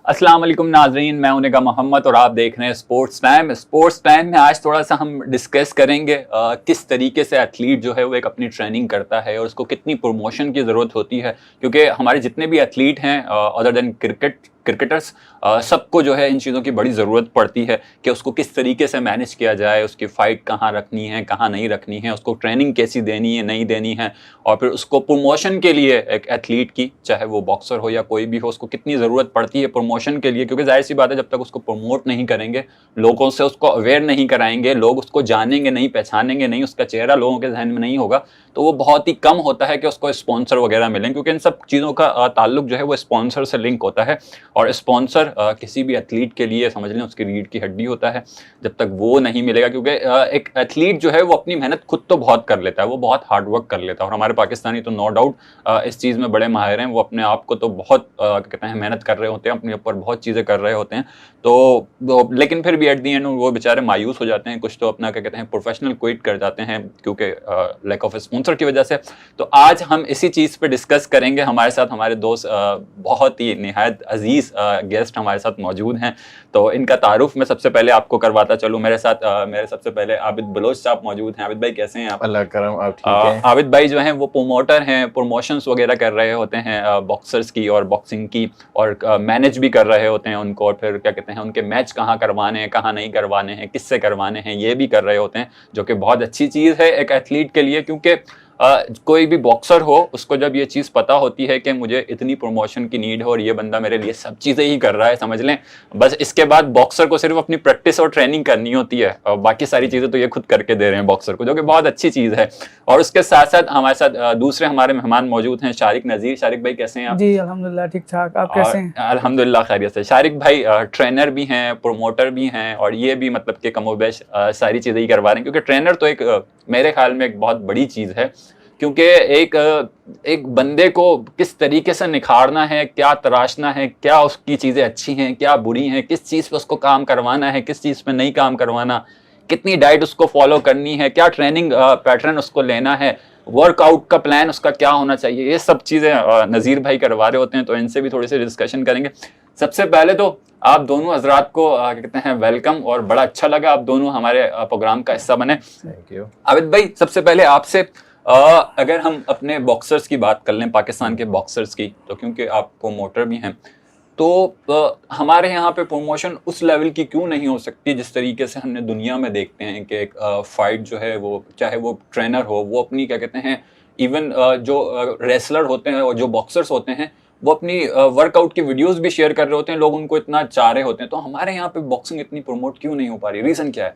अस्सलाम वालेकुम नाजरीन, मैं हूं निगाह मोहम्मद और आप देख रहे हैं स्पोर्ट्स टाइम। स्पोर्ट्स टाइम में आज थोड़ा सा हम डिस्कस करेंगे किस तरीके से एथलीट जो है वो एक अपनी ट्रेनिंग करता है और उसको कितनी प्रमोशन की ज़रूरत होती है, क्योंकि हमारे जितने भी एथलीट हैं अदर देन क्रिकेटर्स, सबको जो है इन चीज़ों की बड़ी ज़रूरत पड़ती है कि उसको किस तरीके से मैनेज किया जाए, उसकी फ़ाइट कहाँ रखनी है, कहाँ नहीं रखनी है, उसको ट्रेनिंग कैसी देनी है, नहीं देनी है, और फिर उसको प्रमोशन के लिए एक एथलीट की, चाहे वो बॉक्सर हो या कोई भी हो, उसको कितनी ज़रूरत पड़ती है प्रमोशन के लिए। क्योंकि जाहिर सी बात है, जब तक उसको प्रमोट नहीं करेंगे, लोगों से उसको अवेयर नहीं कराएंगे, लोग उसको जानेंगे नहीं, पहचानेंगे नहीं, उसका चेहरा लोगों के जहन में नहीं होगा, तो वो बहुत ही कम होता है कि उसको स्पॉन्सर वगैरह मिलें, क्योंकि इन सब चीज़ों का ताल्लुक जो है वो स्पॉन्सर से लिंक होता है। और स्पॉन्सर किसी भी एथलीट के लिए समझ लें उसकी रीढ़ की हड्डी होता है। जब तक वो नहीं मिलेगा, क्योंकि एक एथलीट जो है वो अपनी मेहनत खुद तो बहुत कर लेता है, वो बहुत हार्ड वर्क कर लेता है, और हमारे पाकिस्तानी तो नो डाउट इस चीज़ में बड़े माहिर हैं। वो अपने आप को तो बहुत कहते हैं मेहनत कर रहे होते हैं, अपने ऊपर बहुत चीज़ें कर रहे होते हैं, तो लेकिन फिर भी एट दी एंड वो बेचारे मायूस हो जाते हैं। कुछ तो अपना क्या कहते हैं प्रोफेशनल क्विट कर जाते हैं क्योंकि लैक ऑफ स्पॉन्सर की वजह से। तो आज हम इसी चीज़ पे डिस्कस करेंगे। हमारे साथ हमारे दोस्त बहुत ही निहायत अजीज़ गेस्ट हमारे साथ मौजूद हैं, तो इनका तारुफ मैं सबसे पहले आपको करवाता चलूँ। मेरे साथ मेरे सबसे पहले आबिद बलोच साहब मौजूद हैं। आबिद भाई कैसे हैं आप? अल्लाह करम, आप ठीक हैं? आबिद भाई जो हैं वो प्रोमोटर हैं, प्रमोशंस वगैरह कर रहे होते हैं बॉक्सर्स की और बॉक्सिंग की, और मैनेज भी कर रहे होते हैं उनको, और फिर क्या कहते हैं उनके मैच कहाँ करवाने हैं, कहाँ नहीं करवाने हैं, किससे करवाने हैं, ये भी कर रहे होते हैं, जो कि बहुत अच्छी चीज़ है एक एथलीट के लिए। क्योंकि कोई भी बॉक्सर हो, उसको जब ये चीज़ पता होती है कि मुझे इतनी प्रमोशन की नीड है और ये बंदा मेरे लिए सब चीज़ें ही कर रहा है, समझ लें बस इसके बाद बॉक्सर को सिर्फ अपनी प्रैक्टिस और ट्रेनिंग करनी होती है, और बाकी सारी चीज़ें तो ये खुद करके दे रहे हैं बॉक्सर को, जो कि बहुत अच्छी चीज़ है। और उसके साथ साथ हमारे साथ दूसरे हमारे मेहमान मौजूद हैं, शारिक नज़ीर। शारिक भाई कैसे हैं आप? जी अल्हम्दुलिल्लाह ठीक ठाक। आप कैसे हैं? अल्हम्दुलिल्लाह खैरियत से। शारिक भाई ट्रेनर भी हैं, प्रोमोटर भी हैं, और ये भी मतलब कि कमोबेश सारी चीज़ें ही करवा रहे हैं, क्योंकि ट्रेनर तो एक मेरे ख्याल में एक बहुत बड़ी चीज़ है। क्योंकि एक बंदे को किस तरीके से निखारना है, क्या तराशना है, क्या उसकी चीज़ें अच्छी हैं, क्या बुरी हैं, किस चीज़ पे उसको काम करवाना है, किस चीज़ पे नहीं काम करवाना, कितनी डाइट उसको फॉलो करनी है, क्या ट्रेनिंग पैटर्न उसको लेना है, वर्कआउट का प्लान उसका क्या होना चाहिए, ये सब चीज़ें नज़ीर भाई करवा रहे होते हैं। तो इनसे भी थोड़ी सी डिस्कशन करेंगे। सबसे पहले तो आप दोनों हजरात को कहते हैं वेलकम, और बड़ा अच्छा लगा आप दोनों हमारे प्रोग्राम का हिस्सा बने। Thank you. आबिद भाई सबसे पहले आपसे अगर हम अपने बॉक्सर्स की बात कर लें, पाकिस्तान के बॉक्सर्स की, तो क्योंकि आप प्रोमोटर भी हैं, तो हमारे यहाँ पे प्रमोशन उस लेवल की क्यों नहीं हो सकती जिस तरीके से हमने दुनिया में देखते हैं कि एक फाइट जो है वो, चाहे वो ट्रेनर हो, वो अपनी क्या कहते हैं इवन जो रेसलर होते हैं और जो बॉक्सर्स होते हैं, वो अपनी वर्कआउट की वीडियोस भी शेयर कर रहे होते हैं, लोग उनको इतना चाह रहे होते हैं। तो हमारे यहाँ पे बॉक्सिंग इतनी प्रमोट क्यों नहीं हो पा रही, रीज़न क्या है?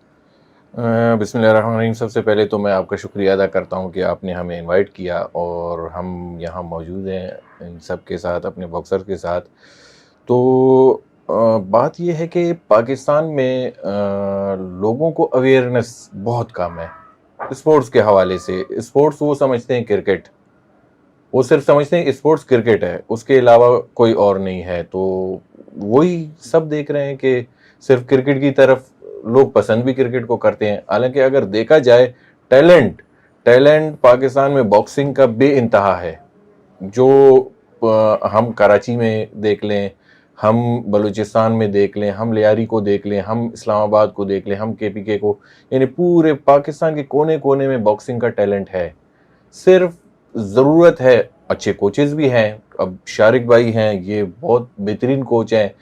बिस्मिल्लाहिर्रहमानिर्रहीम। सबसे पहले तो मैं आपका शुक्रिया अदा करता हूँ कि आपने हमें इनवाइट किया और हम यहाँ मौजूद हैं इन सब के साथ, अपने बॉक्सर के साथ। तो बात ये है कि पाकिस्तान में लोगों को अवेयरनेस बहुत कम है स्पोर्ट्स के हवाले से। स्पोर्ट्स वो समझते हैं क्रिकेट, वो सिर्फ समझते हैं स्पोर्ट्स क्रिकेट है, उसके अलावा कोई और नहीं है। तो वही सब देख रहे हैं कि सिर्फ क्रिकेट की तरफ लोग पसंद भी क्रिकेट को करते हैं। हालांकि अगर देखा जाए टैलेंट टैलेंट पाकिस्तान में बॉक्सिंग का बेइंतहा है। जो हम कराची में देख लें, हम बलूचिस्तान में देख लें, हम लियारी को देख लें, हम इस्लामाबाद को देख लें, हम केपीके को, यानी पूरे पाकिस्तान के कोने कोने में बॉक्सिंग का टैलेंट है। सिर्फ ज़रूरत है, अच्छे कोचेज़ भी हैं। अब शारिक भाई हैं, ये बहुत बेहतरीन कोच हैं।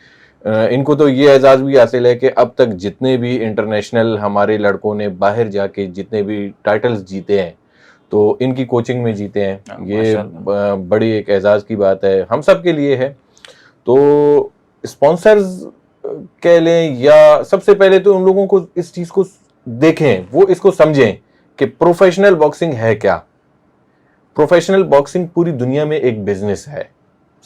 इनको तो ये एजाज़ भी हासिल है कि अब तक जितने भी इंटरनेशनल हमारे लड़कों ने बाहर जाके जितने भी टाइटल्स जीते हैं, तो इनकी कोचिंग में जीते हैं। ये बड़ी एक एजाज़ की बात है, हम सब के लिए है। तो स्पॉन्सर्स कह लें, या सबसे पहले तो उन लोगों को इस चीज़ को देखें, वो इसको समझें कि प्रोफेशनल बॉक्सिंग है क्या। प्रोफेशनल बॉक्सिंग पूरी दुनिया में एक बिजनेस है।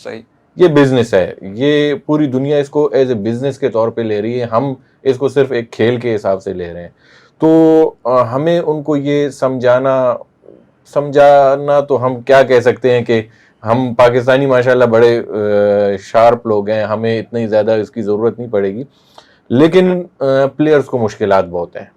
सही, ये बिजनेस है, ये पूरी दुनिया इसको एज ए बिजनेस के तौर पे ले रही है, हम इसको सिर्फ एक खेल के हिसाब से ले रहे हैं। तो हमें उनको ये समझाना तो हम क्या कह सकते हैं कि हम पाकिस्तानी माशाल्लाह बड़े शार्प लोग हैं, हमें इतनी ज़्यादा इसकी ज़रूरत नहीं पड़ेगी। लेकिन प्लेयर्स को मुश्किलात बहुत हैं।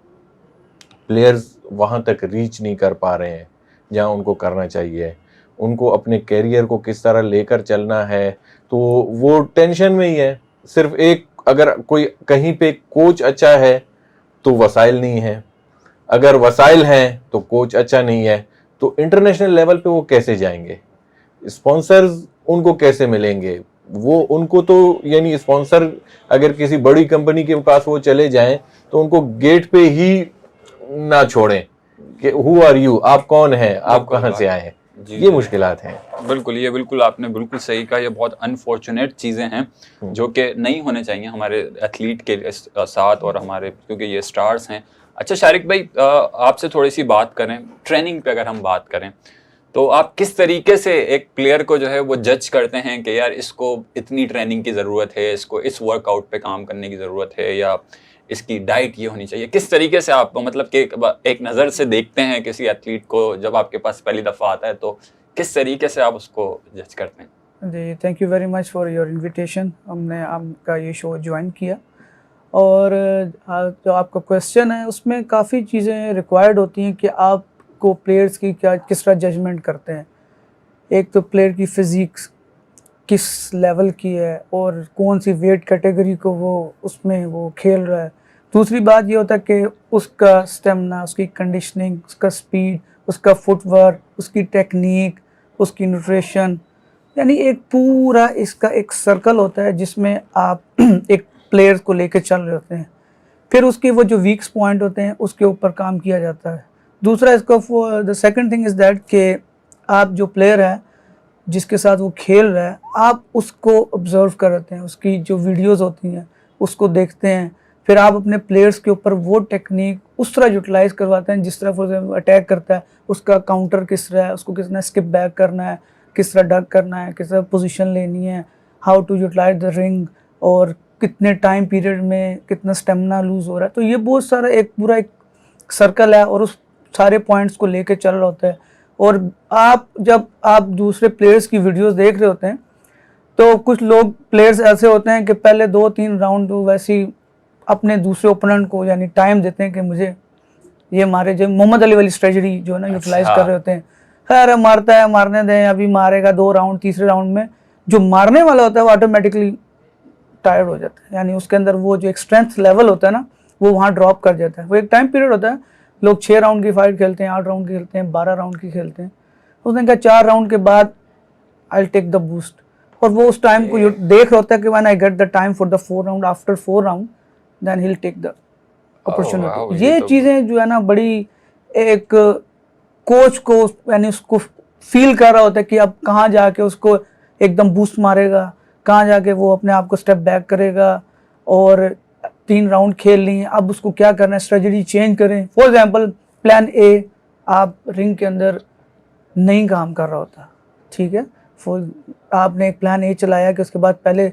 प्लेयर्स वहाँ तक रीच नहीं कर पा रहे हैं जहाँ उनको करना चाहिए। उनको अपने कैरियर को किस तरह लेकर चलना है, तो वो टेंशन में ही है। सिर्फ एक, अगर कोई कहीं पे कोच अच्छा है तो वसाइल नहीं है, अगर वसाइल हैं तो कोच अच्छा नहीं है, तो इंटरनेशनल लेवल पे वो कैसे जाएंगे? स्पॉन्सर्स उनको कैसे मिलेंगे? वो उनको तो यानी स्पॉन्सर अगर किसी बड़ी कंपनी के पास वो चले जाएं तो उनको गेट पे ही ना छोड़ें कि हु आर यू, आप कौन हैं, आप कहाँ से आए हैं। ये मुश्किलात हैं। बिल्कुल, ये बिल्कुल आपने बिल्कुल सही कहा। ये बहुत अनफॉर्चुनेट चीज़ें हैं जो कि नहीं होने चाहिए हमारे एथलीट के साथ और हमारे, क्योंकि ये स्टार्स हैं। अच्छा शारिक भाई, आपसे थोड़ी सी बात करें ट्रेनिंग पे, अगर हम बात करें तो आप किस तरीके से एक प्लेयर को जो है वो जज करते हैं कि यार इसको इतनी ट्रेनिंग की ज़रूरत है, इसको इस वर्कआउट पे काम करने की ज़रूरत है, या इसकी डाइट ये होनी चाहिए? किस तरीके से आप मतलब कि एक नज़र से देखते हैं किसी एथलीट को जब आपके पास पहली दफ़ा आता है, तो किस तरीके से आप उसको जज करते हैं? जी, thank you very much for your invitation. हमने आपका ये शो ज्वाइन किया, और जो आपका क्वेश्चन है उसमें काफ़ी चीज़ें रिक्वायर्ड होती हैं कि आपको प्लेयर्स की क्या किस तरह जजमेंट करते हैं। एक तो प्लेयर की फिज़िक्स किस लेवल की है और कौन सी वेट कैटेगरी को वो उसमें वो खेल रहा है। दूसरी बात ये होता है कि उसका स्टेमिना, उसकी कंडीशनिंग, उसका स्पीड, उसका फुटवर्क, उसकी टेक्निक, उसकी न्यूट्रिशन, यानी एक पूरा इसका एक सर्कल होता है जिसमें आप एक प्लेयर को लेकर चल रहे होते हैं। फिर उसके वो जो वीक्स पॉइंट होते हैं उसके ऊपर काम किया जाता है। दूसरा इसका the second thing is that कि आप जो प्लेयर है जिसके साथ वो खेल रहा है, आप उसको ऑब्जर्व करते हैं, उसकी जो वीडियोस होती हैं उसको देखते हैं। फिर आप अपने प्लेयर्स के ऊपर वो टेक्निक उस तरह यूटिलाइज करवाते हैं जिस तरह फॉर एग्जाम्पल अटैक करता है उसका काउंटर किस तरह है, उसको किस तरह स्किप बैक करना है, किस तरह डक करना है, किस तरह पोजीशन लेनी है, how to utilise the ring, और कितने टाइम पीरियड में कितना स्टेमिना लूज़ हो रहा है। तो ये बहुत सारा एक पूरा एक सर्कल है और उस सारे पॉइंट्स को लेके चल रहा होता है। और जब आप दूसरे प्लेयर्स की वीडियोस देख रहे होते हैं तो कुछ लोग प्लेयर्स ऐसे होते हैं कि पहले 2-3 राउंड वैसी अपने दूसरे ओपोनेंट को यानी टाइम देते हैं कि मुझे ये मारे, जो मोहम्मद अली वाली स्ट्रेटजी जो है ना यूटिलाइज कर रहे होते हैं। खैर मारता है, मारने दें, अभी मारेगा 2 राउंड, तीसरे राउंड में जो मारने वाला होता है वो ऑटोमेटिकली टायर्ड हो जाता है, यानी उसके अंदर वो जो एक स्ट्रेंथ लेवल होता है ना वो वहाँ ड्रॉप कर जाता है। वो एक टाइम पीरियड होता है, लोग 6 राउंड की फाइट खेलते हैं, 8 राउंड की खेलते हैं, 12 राउंड की खेलते हैं। उसने कहा 4 राउंड के बाद आई टेक द बूस्ट, और वो उस टाइम को देख रहा होता है कि when I get the time for the 4 round, after 4 round then he will take the opportunity. ये चीज़ें जो है ना बड़ी एक कोच को यानी उसको फील कर रहा होता है कि अब कहाँ जाके उसको एकदम बूस्ट मारेगा, कहाँ जाके वो अपने आप को स्टेप बैक करेगा, और 3 राउंड खेल ली हैं, अब उसको क्या करना है, स्ट्रेटजी चेंज करें। फॉर एग्जांपल प्लान ए आप रिंग के अंदर नहीं काम कर रहा होता, ठीक है, आपने एक प्लान ए चलाया कि उसके बाद पहले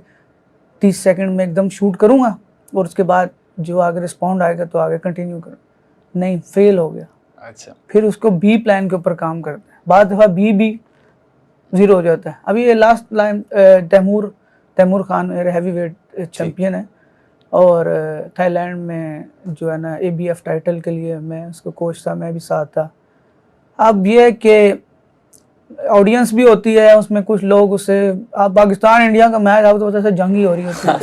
30 सेकंड में एकदम शूट करूँगा और उसके बाद जो आगे रिस्पॉन्ड आएगा तो आगे कंटिन्यू करूँ, नहीं, फेल हो गया। अच्छा, फिर उसको बी प्लान के ऊपर काम करते हैं, बाद दफ़ा बी 0 हो जाता है। अभी ये last line Taimur Khan heavy weight champion है और थाईलैंड में जो है ना ABF टाइटल के लिए मैं उसको कोच था, मैं भी साथ था। अब ये कि ऑडियंस भी होती है उसमें, कुछ लोग उससे, आप पाकिस्तान इंडिया का मैच आप तो पता है जंग ही हो रही होती है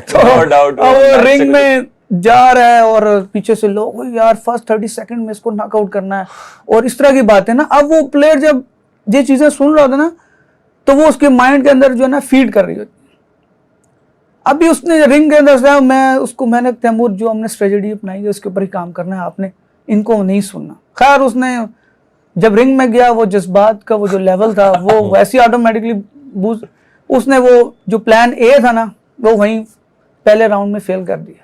तो अब रिंग में जा रहा है और पीछे से लोग यार फर्स्ट 30 सेकंड में इसको नॉकआउट करना है और इस तरह की बातें ना। अब वो प्लेयर जब ये चीजें सुन रहा था ना तो वो उसके माइंड के अंदर जो है ना फीड कर रही होती। अभी उसने रिंग के अंदर से मैंने तैमूर जो हमने स्ट्रेटजी अपनाई है उसके ऊपर ही काम करना है, आपने इनको नहीं सुनना। खैर उसने जब रिंग में गया वो जज्बात का वो जो लेवल था वो वैसे ऑटोमेटिकली बूस्ट, उसने वो जो प्लान ए था ना वो वहीं पहले राउंड में फेल कर दिया।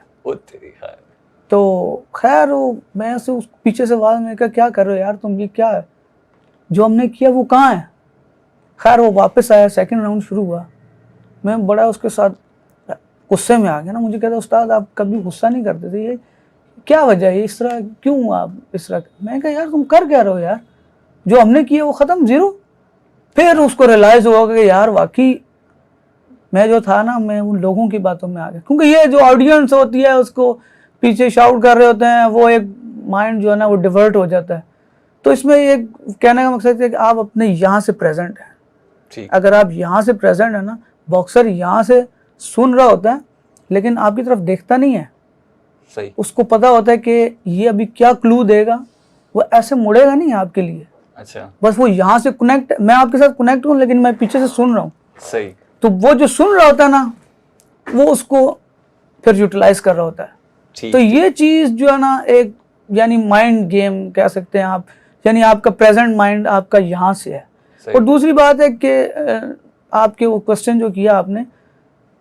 तो खैर वो मैं से उस पीछे से आवाज में कहा क्या कर रहे हो यार तुम, ये क्या है जो हमने किया वो कहाँ है। खैर वो वापस आया, सेकंड राउंड शुरू हुआ, मैं बड़ा उसके साथ गुस्से में आ गया ना। मुझे कहता उस्ताद आप कभी गुस्सा नहीं करते थे, ये क्या वजह है, इस तरह क्यों आप इस तरह। मैं कहा यार तुम कर क्या रहे हो यार, जो हमने किया वो ख़त्म, 0। फिर उसको रियलाइज़ हुआ कि यार वाकई मैं जो था ना मैं उन लोगों की बातों में आ गया, क्योंकि ये जो ऑडियंस होती है उसको पीछे शाउट कर रहे होते हैं, वो एक माइंड जो है ना वो डिवर्ट हो जाता है। तो इसमें ये कहने का मकसद है कि आप अपने यहाँ से प्रेजेंट हैं। अगर आप यहाँ से प्रेजेंट है ना बॉक्सर यहाँ से सुन रहा होता है लेकिन आपकी तरफ देखता नहीं है, सही, उसको पता होता है कि ये अभी क्या क्लू देगा, वो ऐसे मुड़ेगा नहीं आपके लिए, अच्छा, बस वो यहाँ से कनेक्ट, मैं आपके साथ कनेक्ट हूँ लेकिन मैं पीछे से सुन रहा हूँ, सही, तो वो जो सुन रहा होता है ना वो उसको फिर यूटिलाइज कर रहा होता है। ठीक, तो ये चीज़ जो है ना एक यानी माइंड गेम कह सकते हैं आप, यानी आपका प्रेजेंट माइंड आपका यहाँ से है। सही, और दूसरी बात है कि आपके वो क्वेश्चन जो किया आपने,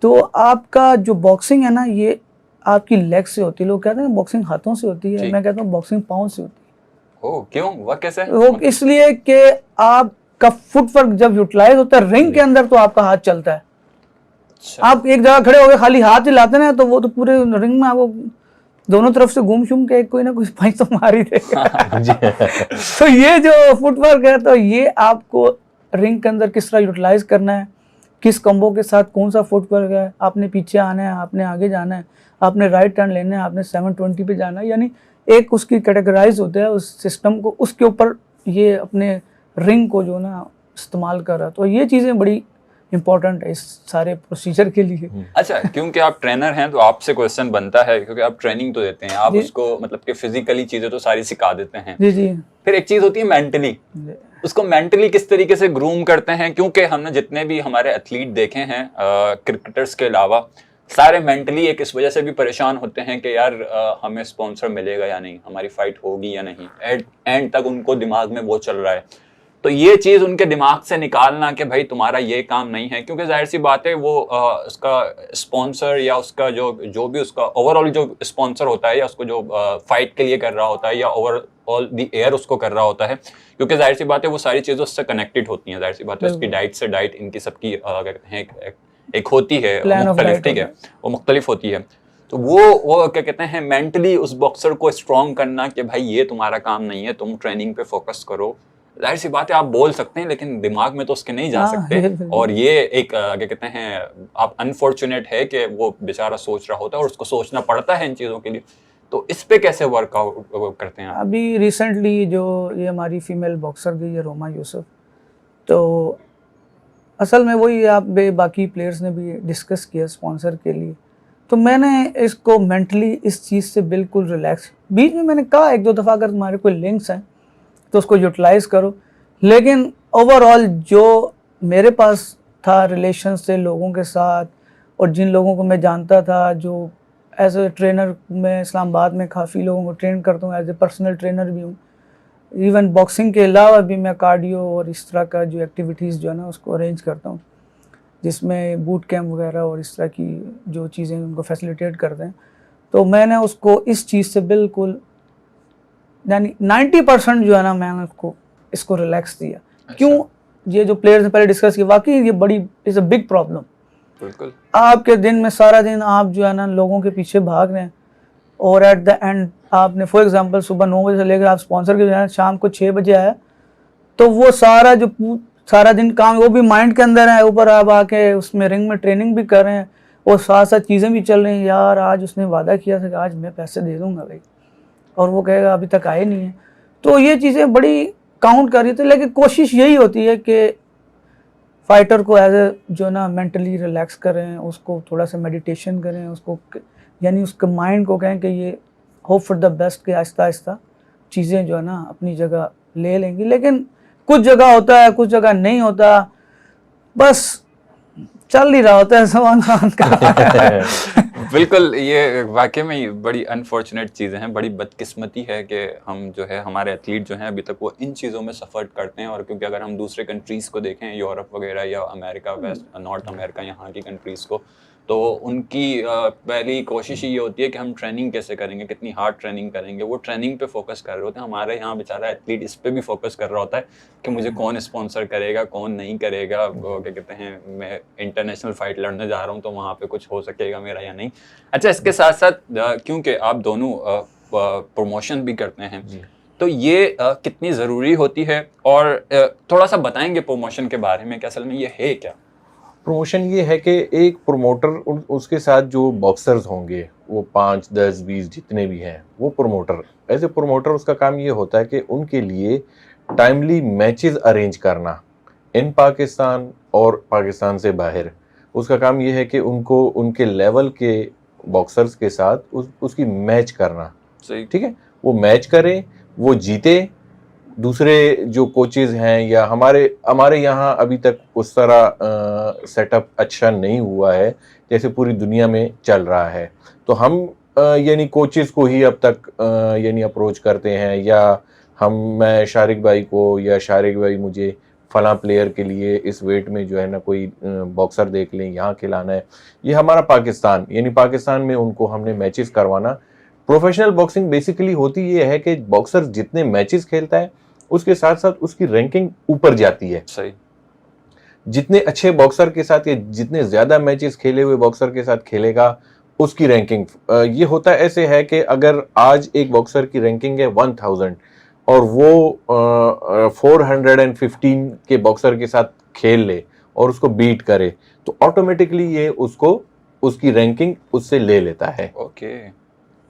तो आपका जो बॉक्सिंग है ना ये आपकी लेग से होती है, लोग कहते हैं बॉक्सिंग हाथों से होती है, जी। मैं कहता हूँ बॉक्सिंग पाँव से होती ओ क्यों, वह कैसे? है। वो इसलिए कि आपका फुटवर्क जब यूटिलाइज होता है रिंग के अंदर तो आपका हाथ चलता है, अच्छा, आप एक जगह खड़े हो गए खाली हाथ हिलाते हैं तो वो तो पूरे रिंग में आपको दोनों तरफ से घूम शूम के कोई ना कोई पंच तो मार ही देगा। जी तो ये जो फुटवर्क है तो ये आपको रिंग के अंदर किस तरह यूटिलाइज करना है, किस कॉम्बो के साथ कौन सा फुटवर्क है, आपने पीछे आना है, आपने आगे जाना है, आपने राइट टर्न लेना है, आपने 720 पे जाना है, यानी एक उसकी कैटेगराइज होता है उस सिस्टम को, उसके ऊपर ये अपने रिंग को जो ना इस्तेमाल कर रहा है। तो ये चीज़ें बड़ी इंपॉर्टेंट है इस सारे प्रोसीजर के लिए। अच्छा, क्योंकि आप ट्रेनर हैं तो आपसे क्वेश्चन बनता है, क्योंकि आप ट्रेनिंग तो देते हैं, आप जी। उसको मतलब कि फिजिकली चीजें तो सारी सिखा देते हैं, जी जी फिर एक चीज होती है मेंटली, उसको मेंटली किस तरीके से ग्रूम करते हैं? क्योंकि हमने जितने भी हमारे एथलीट देखे हैं क्रिकेटर्स के अलावा, सारे मेंटली एक इस वजह से भी परेशान होते हैं कि यार हमें स्पॉन्सर मिलेगा या नहीं, हमारी फाइट होगी या नहीं, एंड तक उनको दिमाग में वो चल रहा है। तो ये चीज उनके दिमाग से निकालना कि भाई तुम्हारा ये काम नहीं है, क्योंकि जाहिर सी बात है वो उसका स्पॉन्सर या उसका जो भी उसका ओवरऑल जो स्पॉन्सर होता है या उसको जो फाइट के लिए कर रहा होता है या ओवरऑल द एयर उसको कर रहा होता है, क्योंकि जाहिर सी बात है वो सारी चीजें उससे कनेक्टेड होती हैं, जाहिर सी बात है उसकी डाइट से डाइट, इनकी सबकी क्या कहते हैं एक होती है मुख्तलिफ, ठीक है, वो मुख्तलिफ होती है। तो वो क्या कहते हैं मेंटली उस बॉक्सर को स्ट्रॉन्ग करना कि भाई ये तुम्हारा काम नहीं है, तुम ट्रेनिंग पे फोकस करो। जाहिर सी बात है आप बोल सकते हैं लेकिन दिमाग में तो उसके नहीं जा सकते, और ये एक क्या कहते हैं आप अनफॉर्चुनेट है कि वो बेचारा सोच रहा होता है और उसको सोचना पड़ता है इन चीज़ों के लिए। तो इस पे कैसे वर्कआउट करते हैं आप? अभी रिसेंटली जो ये हमारी फीमेल बॉक्सर गई है रोमा यूसुफ, तो असल में वही आप बाकी प्लेयर्स ने भी डिस्कस किया स्पॉन्सर के लिए, तो मैंने इसको मेंटली इस चीज़ से बिल्कुल रिलैक्स, बीच में मैंने कहा एक दो दफ़ा अगर तुम्हारे कोई लिंक्स हैं तो उसको यूटिलाइज करो, लेकिन ओवरऑल जो मेरे पास था रिलेशन से लोगों के साथ और जिन लोगों को मैं जानता था, जो एज ए ट्रेनर मैं इस्लामाबाद में काफ़ी लोगों को ट्रेन करता हूँ, एज ए पर्सनल ट्रेनर भी हूँ, इवन बॉक्सिंग के अलावा भी मैं कार्डियो और इस तरह का जो एक्टिविटीज़ जो है ना उसको अरेंज करता हूँ, जिसमें बूट कैंप वगैरह और इस तरह की जो चीज़ें उनको फैसिलिटेट करते हैं। तो मैंने उसको इस चीज़ से बिल्कुल यानी 90% जो है ना मैंने उसको इसको रिलैक्स दिया। अच्छा। क्यों? ये जो प्लेयर्स ने पहले डिस्कस किया, वाकई ये बड़ी इज़ अ बिग प्रॉब्लम। बिल्कुल, आपके दिन में सारा दिन आप जो है ना लोगों के पीछे भाग रहे हैं और एट द एंड आपने फॉर एग्जांपल सुबह 9 बजे से लेकर आप स्पॉन्सर के जो शाम को 6 बजे आया, तो वो सारा जो सारा दिन काम वो भी माइंड के अंदर है, ऊपर आप आके उसमें रिंग में ट्रेनिंग भी कर रहे हैं और साथ साथ चीज़ें भी चल रही हैं, यार आज उसने वादा किया था कि आज मैं पैसे दे दूंगा भाई, और वो कहेगा अभी तक आए नहीं है। तो ये चीज़ें बड़ी काउंट कर रही थी, लेकिन कोशिश यही होती है कि फाइटर को एज ए जो ना मेंटली रिलैक्स करें, उसको थोड़ा सा मेडिटेशन करें, उसको यानी उसके माइंड को कहें कि ये होप फॉर द बेस्ट के आहिस्ता आहिस्ता चीज़ें जो है ना अपनी जगह ले लेंगी। लेकिन कुछ जगह होता है, कुछ जगह नहीं होता, बस चल नहीं रहा होता है सवाल का। बिल्कुल, ये वाकई में बड़ी अनफॉर्चुनेट चीज़ें हैं, बड़ी बदकिस्मती है कि हम जो है हमारे एथलीट जो हैं अभी तक वो इन चीज़ों में सफ़र करते हैं। और क्योंकि अगर हम दूसरे कंट्रीज़ को देखें, यूरोप वगैरह या अमेरिका, वेस्ट नॉर्थ अमेरिका, यहाँ की कंट्रीज़ को, तो उनकी पहली कोशिश ये होती है कि हम ट्रेनिंग कैसे करेंगे, कितनी हार्ड ट्रेनिंग करेंगे, वो ट्रेनिंग पे फोकस कर रहे होते हैं। हमारे यहाँ बेचारा एथलीट इस पे भी फोकस कर रहा होता है कि मुझे कौन स्पॉन्सर करेगा, कौन नहीं करेगा, वो क्या कहते हैं मैं इंटरनेशनल फाइट लड़ने जा रहा हूँ तो वहाँ पे कुछ हो सकेगा मेरा या नहीं। अच्छा, इसके साथ साथ क्योंकि आप दोनों प्रमोशन भी करते हैं, तो ये कितनी ज़रूरी होती है, और थोड़ा सा बताएंगे प्रमोशन के बारे में कि असल में ये है क्या? प्रमोशन ये है कि एक प्रोमोटर उसके साथ जो बॉक्सर्स होंगे वो 5, 10, 20 जितने भी हैं, वो प्रोमोटर एज ए प्रोमोटर उसका काम ये होता है कि उनके लिए टाइमली मैचेस अरेंज करना इन पाकिस्तान और पाकिस्तान से बाहर, उसका काम ये है कि उनको उनके लेवल के बॉक्सर्स के साथ उसकी मैच करना। सही। ठीक है, वो मैच करे, वो जीते। दूसरे जो कोचेज हैं या हमारे यहाँ अभी तक उस तरह सेटअप अच्छा नहीं हुआ है जैसे पूरी दुनिया में चल रहा है। तो हम यानी कोचेस को ही अब तक यानी अप्रोच करते हैं, या मैं शारिक भाई को, या शारिक भाई मुझे फलां प्लेयर के लिए इस वेट में जो है ना कोई बॉक्सर देख लें, यहाँ खिलाना है। ये हमारा पाकिस्तान, यानी पाकिस्तान में उनको हमने मैचेस करवाना। प्रोफेशनल बॉक्सिंग बेसिकली होती ये है कि बॉक्सर जितने मैचेस खेलता है उसके साथ साथ उसकी रैंकिंग ऊपर जाती है। सही। जितने अच्छे बॉक्सर के साथ या जितने ज्यादा मैचेस खेले हुए बॉक्सर के साथ खेलेगा उसकी रैंकिंग ये होता ऐसे है कि अगर आज एक बॉक्सर की रैंकिंग है 1000 और वो 415 के बॉक्सर के साथ खेल ले और उसको बीट करे तो ऑटोमेटिकली ये उसको उसकी रैंकिंग उससे ले लेता है। ओके।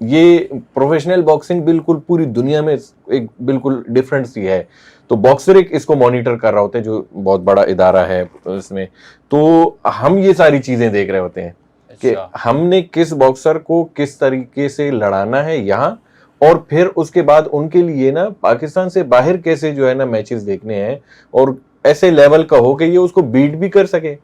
ये प्रोफेशनल बॉक्सिंग बिल्कुल पूरी दुनिया में एक बिल्कुल डिफरेंट सी है। तो बॉक्सर एक इसको मॉनिटर कर रहा होता है जो बहुत बड़ा इदारा है इसमें। तो हम ये सारी चीजें देख रहे होते हैं कि हमने किस बॉक्सर को किस तरीके से लड़ाना है यहाँ, और फिर उसके बाद उनके लिए ना पाकिस्तान से बाहर कैसे जो है ना मैचेस देखने हैं और ऐसे लेवल का हो कि ये उसको बीट भी कर सके।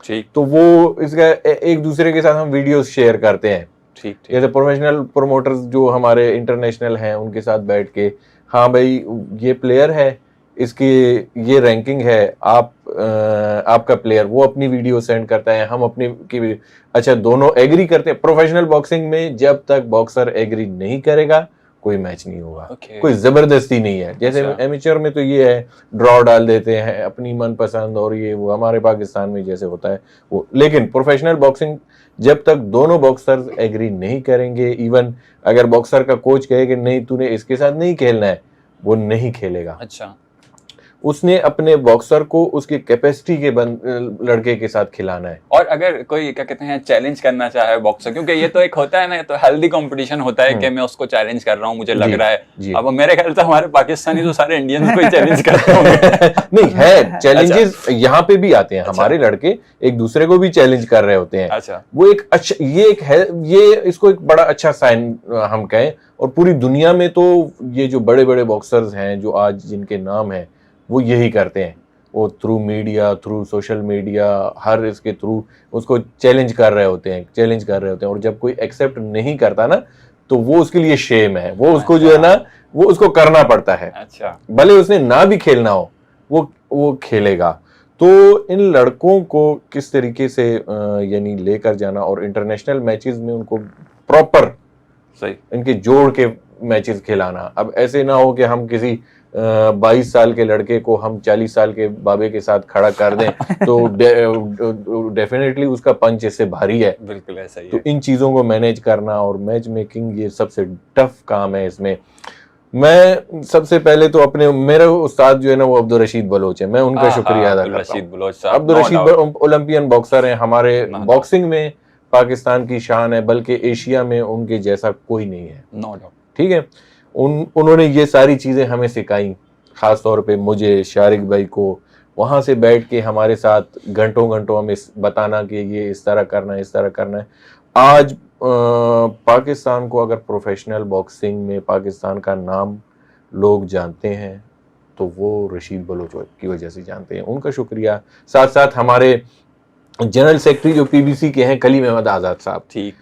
ठीक। तो वो इसका एक दूसरे के साथ हम वीडियोस शेयर करते हैं। ठीक। जैसे प्रोफेशनल प्रोमोटर्स जो हमारे इंटरनेशनल हैं उनके साथ बैठ के, हाँ भाई ये प्लेयर है, इसकी ये रैंकिंग है, आपका प्लेयर, वो अपनी वीडियो सेंड करता है, हम अपनी की, अच्छा दोनों एग्री करते हैं। प्रोफेशनल बॉक्सिंग में जब तक बॉक्सर एग्री नहीं करेगा कोई मैच नहीं होगा। कोई जबरदस्ती नहीं है। जैसे एमेच्योर में तो ये है ड्रॉ डाल देते हैं अपनी मनपसंद और ये वो, हमारे पाकिस्तान में जैसे होता है वो। लेकिन प्रोफेशनल बॉक्सिंग जब तक दोनों बॉक्सर्स एग्री नहीं करेंगे, इवन अगर बॉक्सर का कोच कहे कि नहीं तूने इसके साथ नहीं खेलना है, वो नहीं खेलेगा। अच्छा। उसने अपने बॉक्सर को उसकी कैपेसिटी के लड़के के साथ खिलाना है। और अगर कोई क्या कहते हैं चैलेंज करना चाहे बॉक्सर, क्योंकि ये तो एक होता है ना, तो हेल्दी कंपटीशन होता है कि मैं उसको चैलेंज कर रहा हूँ, मुझे लग रहा है। अब मेरे ख्याल से हमारे पाकिस्तानी तो सारे इंडियंस को ही चैलेंज करते होंगे। नहीं है, चैलेंजेस यहाँ पे भी आते हैं। हमारे लड़के एक दूसरे को भी चैलेंज कर रहे होते हैं। अच्छा। वो एक अच्छा, ये एक है, ये इसको एक बड़ा अच्छा साइन हम कहें। और पूरी दुनिया में तो ये जो बड़े बड़े बॉक्सर्स हैं जो आज जिनके नाम है वो यही करते हैं। वो through media, through social media, हर इसके थ्रू उसको चैलेंज कर रहे होते हैं। और जब कोई एक्सेप्ट नहीं करता ना तो वो उसके लिए शेम है, वो उसको जो है ना वो उसको करना पड़ता है। अच्छा। भले उसने ना भी खेलना हो वो खेलेगा। तो इन लड़कों को किस तरीके से यानी लेकर जाना और इंटरनेशनल मैचेस में उनको प्रॉपर सही इनके जोड़ के मैचेस खिलाना। अब ऐसे ना हो कि हम किसी 22 साल के लड़के को हम 40 साल के बाबे के साथ खड़ा कर दें तो डेफिनेटली उसका पंच इससे भारी है। बिल्कुल ऐसा ही तो है। इन चीजों को मैनेज करना और मैच मेकिंग ये सबसे टफ काम है। इसमें मैं सबसे पहले तो मेरे उस्ताद जो है ना वो अब्दुल रशीद बलोच है, मैं उनका शुक्रिया अदा करता हूँ। अब्दुल रशीद ओलंपियन बॉक्सर हैं, हमारे बॉक्सिंग में पाकिस्तान की शान है, बल्कि एशिया में उनके जैसा कोई नहीं है। No doubt. ठीक है, उन्होंने ये सारी चीजें हमें सिखाई, खास तौर पे मुझे, शारिक भाई को। वहां से बैठ के हमारे साथ घंटों घंटों हमें बताना कि ये इस तरह करना है, इस तरह करना है। आज पाकिस्तान को अगर प्रोफेशनल बॉक्सिंग में पाकिस्तान का नाम लोग जानते हैं तो वो रशीद बलोच की वजह से जानते हैं, उनका शुक्रिया। साथ साथ हमारे जनरल सेक्रेटरी जो पीबीसी के हैं कलीम अहमद आज़ाद साहब, ठीक।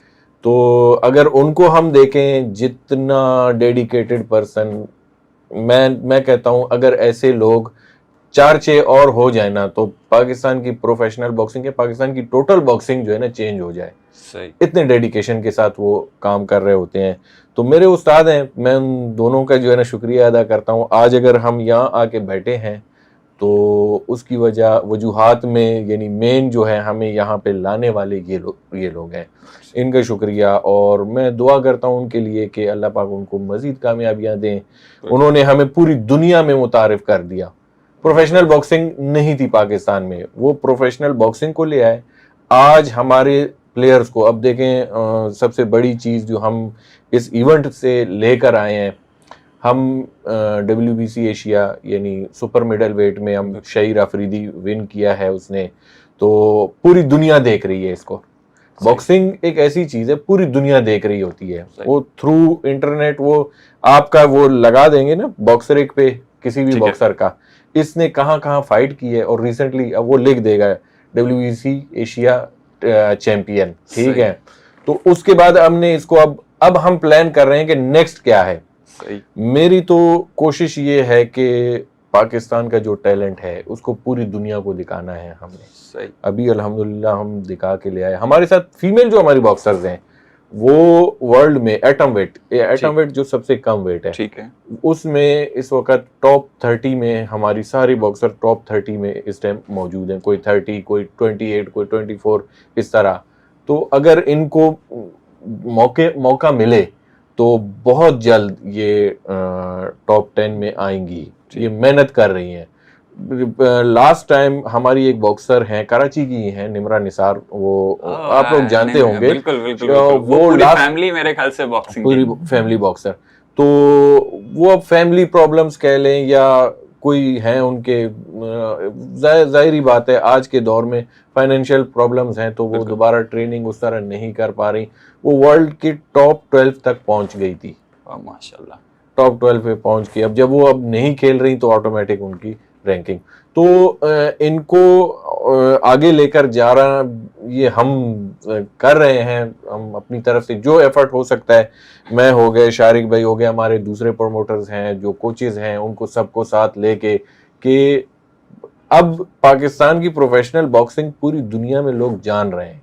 तो अगर उनको हम देखें, जितना डेडिकेटेड पर्सन, मैं कहता हूं अगर ऐसे लोग 4-6 और हो जाए ना तो पाकिस्तान की प्रोफेशनल बॉक्सिंग, पाकिस्तान की टोटल बॉक्सिंग जो है ना चेंज हो जाए। सही। इतने डेडिकेशन के साथ वो काम कर रहे होते हैं। तो मेरे उस्ताद हैं, मैं उन दोनों का जो है ना शुक्रिया अदा करता हूँ। आज अगर हम यहाँ आके बैठे हैं तो उसकी वजूहात में यानी मेन जो है हमें यहाँ पे लाने वाले ये लोग हैं, इनका शुक्रिया। और मैं दुआ करता हूँ उनके लिए कि अल्लाह पाक उनको मजीद कामयाबियाँ दें। उन्होंने हमें पूरी दुनिया में मुतारिफ कर दिया। प्रोफेशनल बॉक्सिंग नहीं थी पाकिस्तान में, वो प्रोफेशनल बॉक्सिंग को ले आए। आज हमारे प्लेयर्स को, अब देखें सबसे बड़ी चीज़ जो हम इस इवेंट से लेकर आए हैं, हम WBC एशिया यानी सुपर मिडल वेट में हम शहीर अफरीदी विन किया है उसने। तो पूरी दुनिया देख रही है इसको। बॉक्सिंग एक ऐसी चीज है पूरी दुनिया देख रही होती है, वो थ्रू इंटरनेट वो आपका वो लगा देंगे ना बॉक्सर एक पे किसी भी बॉक्सर का, इसने कहाँ कहाँ फाइट की है और रिसेंटली अब वो लिख देगा WBC एशिया चैंपियन, ठीक है। तो उसके बाद हमने इसको अब हम प्लान कर रहे हैं कि नेक्स्ट क्या है। सही। मेरी तो कोशिश ये है कि पाकिस्तान का जो टैलेंट है उसको पूरी दुनिया को दिखाना है हमने। सही। अभी अल्हम्दुलिल्लाह हम दिखा के ले आए। हमारे साथ फीमेल जो हमारी बॉक्सर्स हैं वो वर्ल्ड में एटम वेट जो सबसे कम वेट है, ठीक है, उसमें इस वक्त टॉप 30 में हमारी सारी बॉक्सर टॉप 30 में इस टाइम मौजूद हैं। कोई 30, कोई 28, कोई 24 इस तरह। तो अगर इनको मौका मिले तो बहुत जल्द ये टॉप 10 में आएंगी। ये मेहनत कर रही हैं। लास्ट टाइम हमारी एक बॉक्सर हैं, कराची की हैं, निमरा निसार, वो आप लोग जानते होंगे। बिल्कुल बिल्कुल, वो पूरी फैमिली मेरे ख्याल से बॉक्सिंग, पूरी फैमिली बॉक्सर। तो वो अब फैमिली प्रॉब्लम्स कह लें या कोई हैं उनके, जाहिर बात है आज के दौर में फाइनेंशियल प्रॉब्लम्स हैं, तो वो दोबारा ट्रेनिंग उस तरह नहीं कर पा रही। वो वर्ल्ड की टॉप 12 तक पहुंच गई थी, माशाल्लाह, टॉप 12 पे पहुंच गई। अब जब वो अब नहीं खेल रही तो ऑटोमेटिक उनकी रैंकिंग, तो इनको आगे लेकर जा रहा ये हम कर रहे हैं। हम अपनी तरफ से जो एफर्ट हो सकता है, मैं हो गए, शारिक भाई हो गए, हमारे दूसरे प्रोमोटर्स हैं, जो कोचेस हैं, उनको सबको साथ लेके कि अब पाकिस्तान की प्रोफेशनल बॉक्सिंग पूरी दुनिया में लोग जान रहे हैं।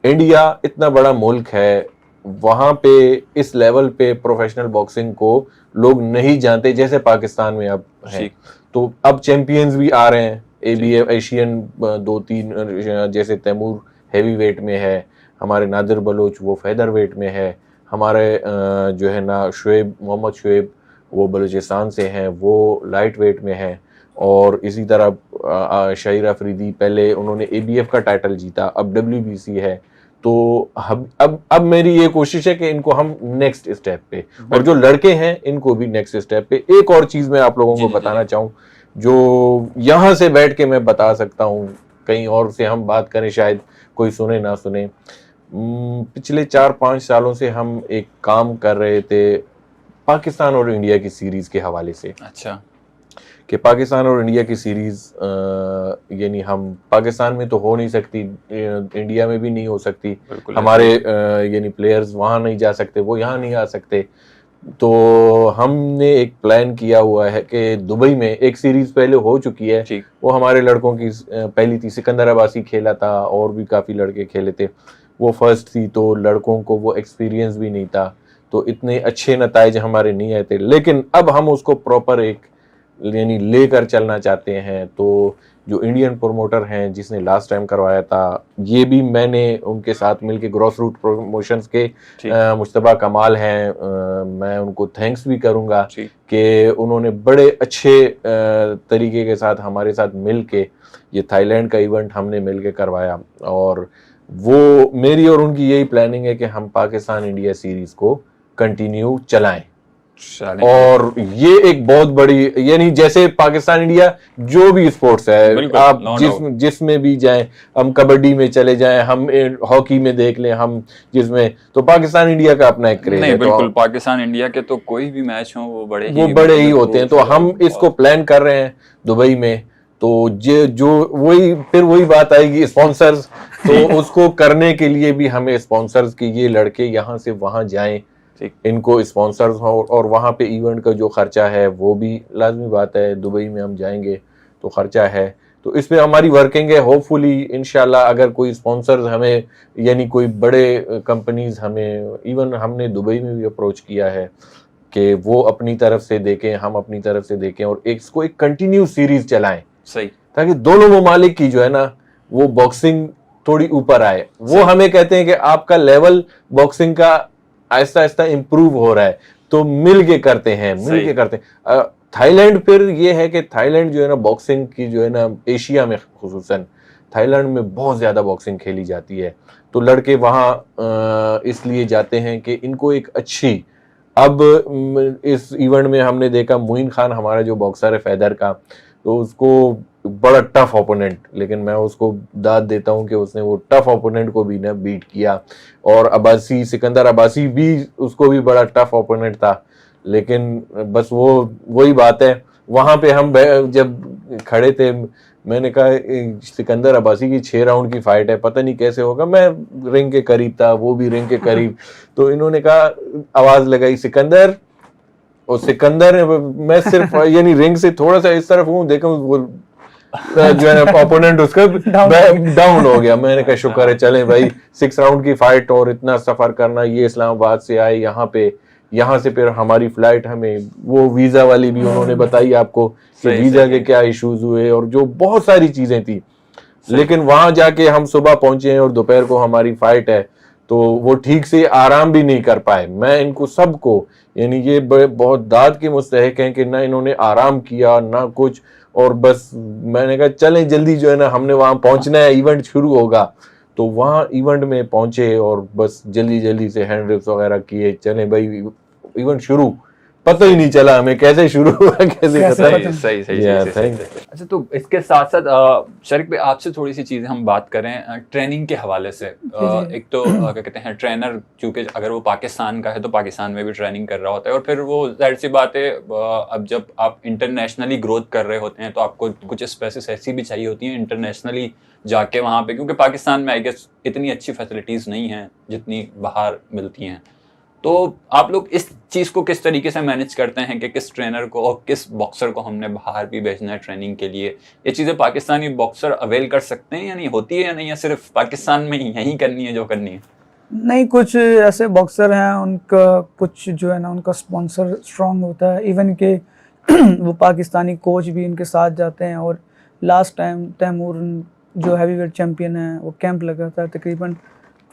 इंडिया इतना बड़ा मुल्क है, वहां पे इस लेवल पे प्रोफेशनल बॉक्सिंग को लोग नहीं जानते जैसे पाकिस्तान में अब है। तो अब चैंपियंस भी आ रहे हैं, ABF एशियन 2-3, जैसे तैमूर हैवी वेट में है, हमारे नादिर बलोच वो फेदर वेट में है, हमारे जो है ना मोहम्मद शुएब वो बलूचिस्तान से हैं, वो लाइट वेट में है। और इसी तरह शाहिर अफरीदी, पहले उन्होंने ABF का टाइटल जीता, अब WBC है। तो अब मेरी ये कोशिश है कि इनको हम नेक्स्ट स्टेप पे, और जो लड़के हैं इनको भी नेक्स्ट स्टेप पे। एक और चीज मैं आप लोगों को बताना चाहूँ जो यहाँ से बैठ के मैं बता सकता हूँ, कहीं और से हम बात करें शायद कोई सुने ना सुने। पिछले 4-5 सालों से हम एक काम कर रहे थे पाकिस्तान और इंडिया की सीरीज के हवाले से। अच्छा, कि पाकिस्तान और इंडिया की सीरीज यानी हम पाकिस्तान में तो हो नहीं सकती, इंडिया में भी नहीं हो सकती, हमारे यानी प्लेयर्स वहाँ नहीं जा सकते, वो यहाँ नहीं आ सकते। तो हमने एक प्लान किया हुआ है कि दुबई में एक सीरीज पहले हो चुकी है, वो हमारे लड़कों की पहली थी, सिकंदर अब्बासी खेला था और भी काफ़ी लड़के खेले थे, वो फर्स्ट थी। तो लड़कों को वो एक्सपीरियंस भी नहीं था, तो इतने अच्छे नताइज हमारे नहीं आए थे। लेकिन अब हम उसको प्रॉपर एक यानी लेकर चलना चाहते हैं। तो जो इंडियन प्रोमोटर हैं जिसने लास्ट टाइम करवाया था, ये भी मैंने उनके साथ मिलके ग्रॉस रूट प्रमोशंस के मुश्तबा कमाल हैं, मैं उनको थैंक्स भी करूंगा कि उन्होंने बड़े अच्छे तरीके के साथ हमारे साथ मिलके ये थाईलैंड का इवेंट हमने मिलके करवाया। और वो मेरी और उनकी यही प्लानिंग है कि हम पाकिस्तान इंडिया सीरीज को कंटिन्यू चलाएं। और ये एक बहुत बड़ी, यानी जैसे पाकिस्तान इंडिया जो भी स्पोर्ट्स है, आप जिसमें भी जाएं, हम कबड्डी में चले जाएं, हम हॉकी में देख लें, हम जिसमें, तो पाकिस्तान इंडिया का अपना एक क्रेज है। बिल्कुल, पाकिस्तान इंडिया के तो कोई भी मैच हो वो बड़े ही होते हैं। तो हम इसको प्लान कर रहे हैं दुबई में। तो जो वही बात आएगी स्पॉन्सर्स, तो उसको करने के लिए भी हमें स्पॉन्सर्स की, ये लड़के यहाँ से वहाँ जाएं, इनको स्पॉन्सर्स हो, और वहाँ पे इवेंट का जो खर्चा है वो भी लाजमी बात है, दुबई में हम जाएंगे तो खर्चा है। तो इस पे हमारी वर्किंग है। होपफुली इंशाल्लाह अगर कोई स्पॉन्सर्स हमें, यानी कोई बड़े कंपनीज हमें, इवन हमने दुबई में भी अप्रोच किया है कि वो अपनी तरफ से देखें, हम अपनी तरफ से देखें, और इसको एक कंटिन्यू सीरीज चलाएं, सही, ताकि दोनों ममालिक की जो है ना वो बॉक्सिंग थोड़ी ऊपर आए। वो हमें कहते हैं कि आपका लेवल बॉक्सिंग का आहिस्ता आहिस्ता इम्प्रूव हो रहा है, तो मिल के करते हैं। थाईलैंड फिर ये है कि थाईलैंड जो है ना बॉक्सिंग की जो है ना, एशिया में खुसूसन थाईलैंड में बहुत ज़्यादा बॉक्सिंग खेली जाती है। तो लड़के वहाँ इसलिए जाते हैं कि इनको एक अच्छी, अब इस इवेंट में हमने देखा मोइन खान हमारा जो बॉक्सर है फेदर का, तो उसको बड़ा टफ ओपोनेंट, लेकिन मैं उसको दाद देता हूँ कि उसने वो टफ ओपोनेंट को भी ना बीट किया। और अब्बासी, सिकंदर अब्बासी भी, उसको भी बड़ा टफ ओपोनेंट था, लेकिन बस वही बात है, वहां पे हम जब खड़े थे, मैंने कहा सिकंदर अब्बासी की 6 राउंड की फाइट है, पता नहीं कैसे होगा, मैं रिंग के करीब था, वो भी रिंग के करीब। तो इन्होंने कहा, आवाज लगाई सिकंदर, और सिकंदर, मैं सिर्फ यानी रिंग से थोड़ा सा इस तरफ हूँ, देखो वो जो है ना ओपोनेंट उसका डाउन हो गया। मैंने कहा शुक्र है, चलें भाई, 6 राउंड की फाइट और इतना सफर करना, ये इस्लामाबाद से आए यहाँ से फिर हमारी फ्लाइट, हमें वो वीजा वाली भी उन्होंने बताई आपको कि वीजा के क्या इश्यूज हुए और जो बहुत सारी चीजें थी, लेकिन वहां जाके हम सुबह पहुंचे हैं और दोपहर को हमारी फाइट है, तो वो ठीक से आराम भी नहीं कर पाए। मैं इनको सबको, यानी ये बहुत दाद के मुस्तहिक हैं कि ना इन्होंने आराम किया ना कुछ, और बस मैंने कहा चलें जल्दी, जो है ना हमने वहां पहुंचना है, इवेंट शुरू होगा। तो वहां इवेंट में पहुंचे और बस जल्दी जल्दी से हैंड रिप्स वगैरह किए, चलें भाई इवेंट शुरू, पता ही नहीं चला हमें कैसे शुरू हुआ कैसे खत्म। सही। अच्छा, तो इसके साथ साथ शरीक भाई, आपसे थोड़ी सी चीजें हम बात करें ट्रेनिंग के हवाले से। एक तो क्या कहते हैं, ट्रेनर क्योंकि अगर वो पाकिस्तान का है तो पाकिस्तान में भी ट्रेनिंग कर रहा होता है, और फिर वो जाहिर सी बात है, अब जब आप इंटरनेशनली ग्रोथ कर रहे होते हैं तो आपको कुछ स्पेसिस ऐसी भी चाहिए होती हैं इंटरनेशनली जाके वहाँ पे, क्योंकि पाकिस्तान में आई गेस इतनी अच्छी फैसिलिटीज़ नहीं हैं जितनी बाहर मिलती हैं। तो आप लोग इस चीज को किस तरीके से मैनेज करते हैं कि किस ट्रेनर को और किस बॉक्सर को हमने बाहर भी भेजना है ट्रेनिंग के लिए? ये चीजें पाकिस्तानी बॉक्सर अवेल कर सकते हैं या नहीं, होती है या नहीं, या सिर्फ पाकिस्तान में ही यही करनी है जो करनी है? नहीं, कुछ ऐसे बॉक्सर हैं उनका कुछ जो है ना उनका स्पॉन्सर स्ट्रांग होता है, इवन के वो पाकिस्तानी कोच भी उनके साथ जाते हैं। और लास्ट टाइम तैमूर जो हैवीवेट चैम्पियन है, वो कैंप लगा था तकरीबन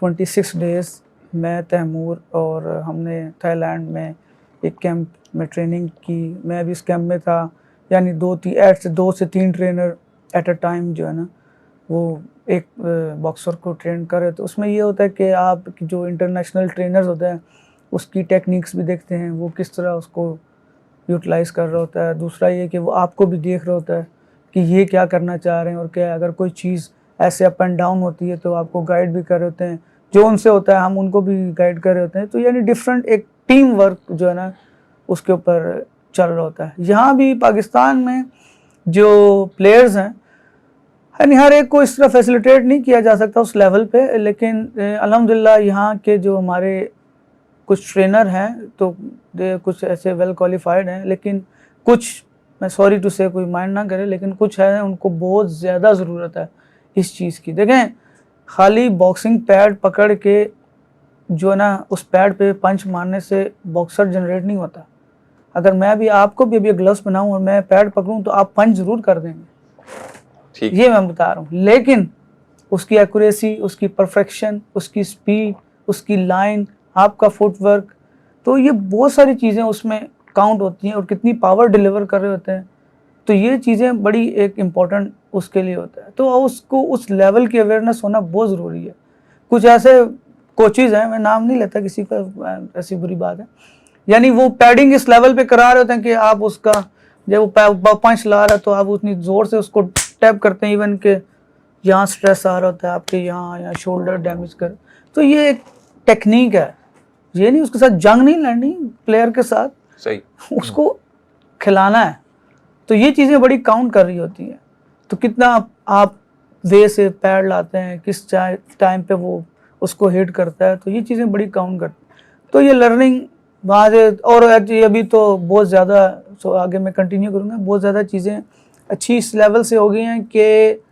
26 डेज। मैं, तैमूर और हमने थाईलैंड में एक कैंप में ट्रेनिंग की। मैं भी इस कैंप में था, यानी 2 से 3 ट्रेनर एट अ टाइम जो है ना वो एक बॉक्सर को ट्रेन करे। तो उसमें ये होता है कि आप जो इंटरनेशनल ट्रेनर्स होते हैं उसकी टेक्निक्स भी देखते हैं, वो किस तरह उसको यूटिलाइज़ कर रहा होता है। दूसरा ये कि वो आपको भी देख रहा होता है कि ये क्या करना चाह रहे हैं, और क्या अगर कोई चीज़ ऐसे अप एंड डाउन होती है तो आपको गाइड भी कर रहे होते हैं, जो उनसे होता है हम उनको भी गाइड कर रहे होते हैं। तो यानी डिफरेंट एक टीम वर्क जो है ना उसके ऊपर चल रहा होता है। यहाँ भी पाकिस्तान में जो प्लेयर्स हैं, यानी हर एक को इस तरह फैसिलिटेट नहीं किया जा सकता उस लेवल पे, लेकिन अल्हम्दुलिल्लाह यहाँ के जो हमारे कुछ ट्रेनर हैं तो कुछ ऐसे वेल क्वालिफाइड हैं, लेकिन कुछ, मैं सॉरी टू से कोई माइंड ना करे, लेकिन कुछ है उनको बहुत ज़्यादा ज़रूरत है इस चीज़ की। देखें, खाली बॉक्सिंग पैड पकड़ के जो है ना उस पैड पे पंच मारने से बॉक्सर जनरेट नहीं होता। अगर मैं भी आपको भी अभी ग्लव्स बनाऊं और मैं पैड पकड़ूं तो आप पंच ज़रूर कर देंगे, ये मैं बता रहा हूँ। लेकिन उसकी एक्यूरेसी, उसकी परफेक्शन, उसकी स्पीड, उसकी लाइन, आपका फुटवर्क, तो ये बहुत सारी चीज़ें उसमें काउंट होती हैं, और कितनी पावर डिलीवर कर रहे होते हैं। तो ये चीज़ें बड़ी एक इम्पॉर्टेंट उसके लिए होता है। तो उसको उस लेवल की अवेयरनेस होना बहुत ज़रूरी है। कुछ ऐसे कोचेज़ हैं, मैं नाम नहीं लेता किसी का, ऐसी बुरी बात है, यानी वो पैडिंग इस लेवल पे करा रहे होते हैं कि आप उसका जब वो पंच ला रहा है तो आप उतनी ज़ोर से उसको टैप करते हैं, इवन के यहाँ स्ट्रेस आ रहा होता है आपके यहाँ शोल्डर डैमेज कर। तो ये एक टेक्निक है, ये नहीं उसके साथ जंग नहीं लड़नी प्लेयर के साथ, सही उसको खिलाना है। तो ये चीज़ें बड़ी काउंट कर रही होती हैं। तो कितना आप वे से पैड लाते हैं, किस टाइम पे वो उसको हिट करता है, तो ये चीज़ें बड़ी काउंट करती हैं। तो ये लर्निंग बाद, और अभी तो बहुत ज़्यादा, सो आगे मैं कंटिन्यू करूँगा, बहुत ज़्यादा चीज़ें अच्छी इस लेवल से हो गई हैं कि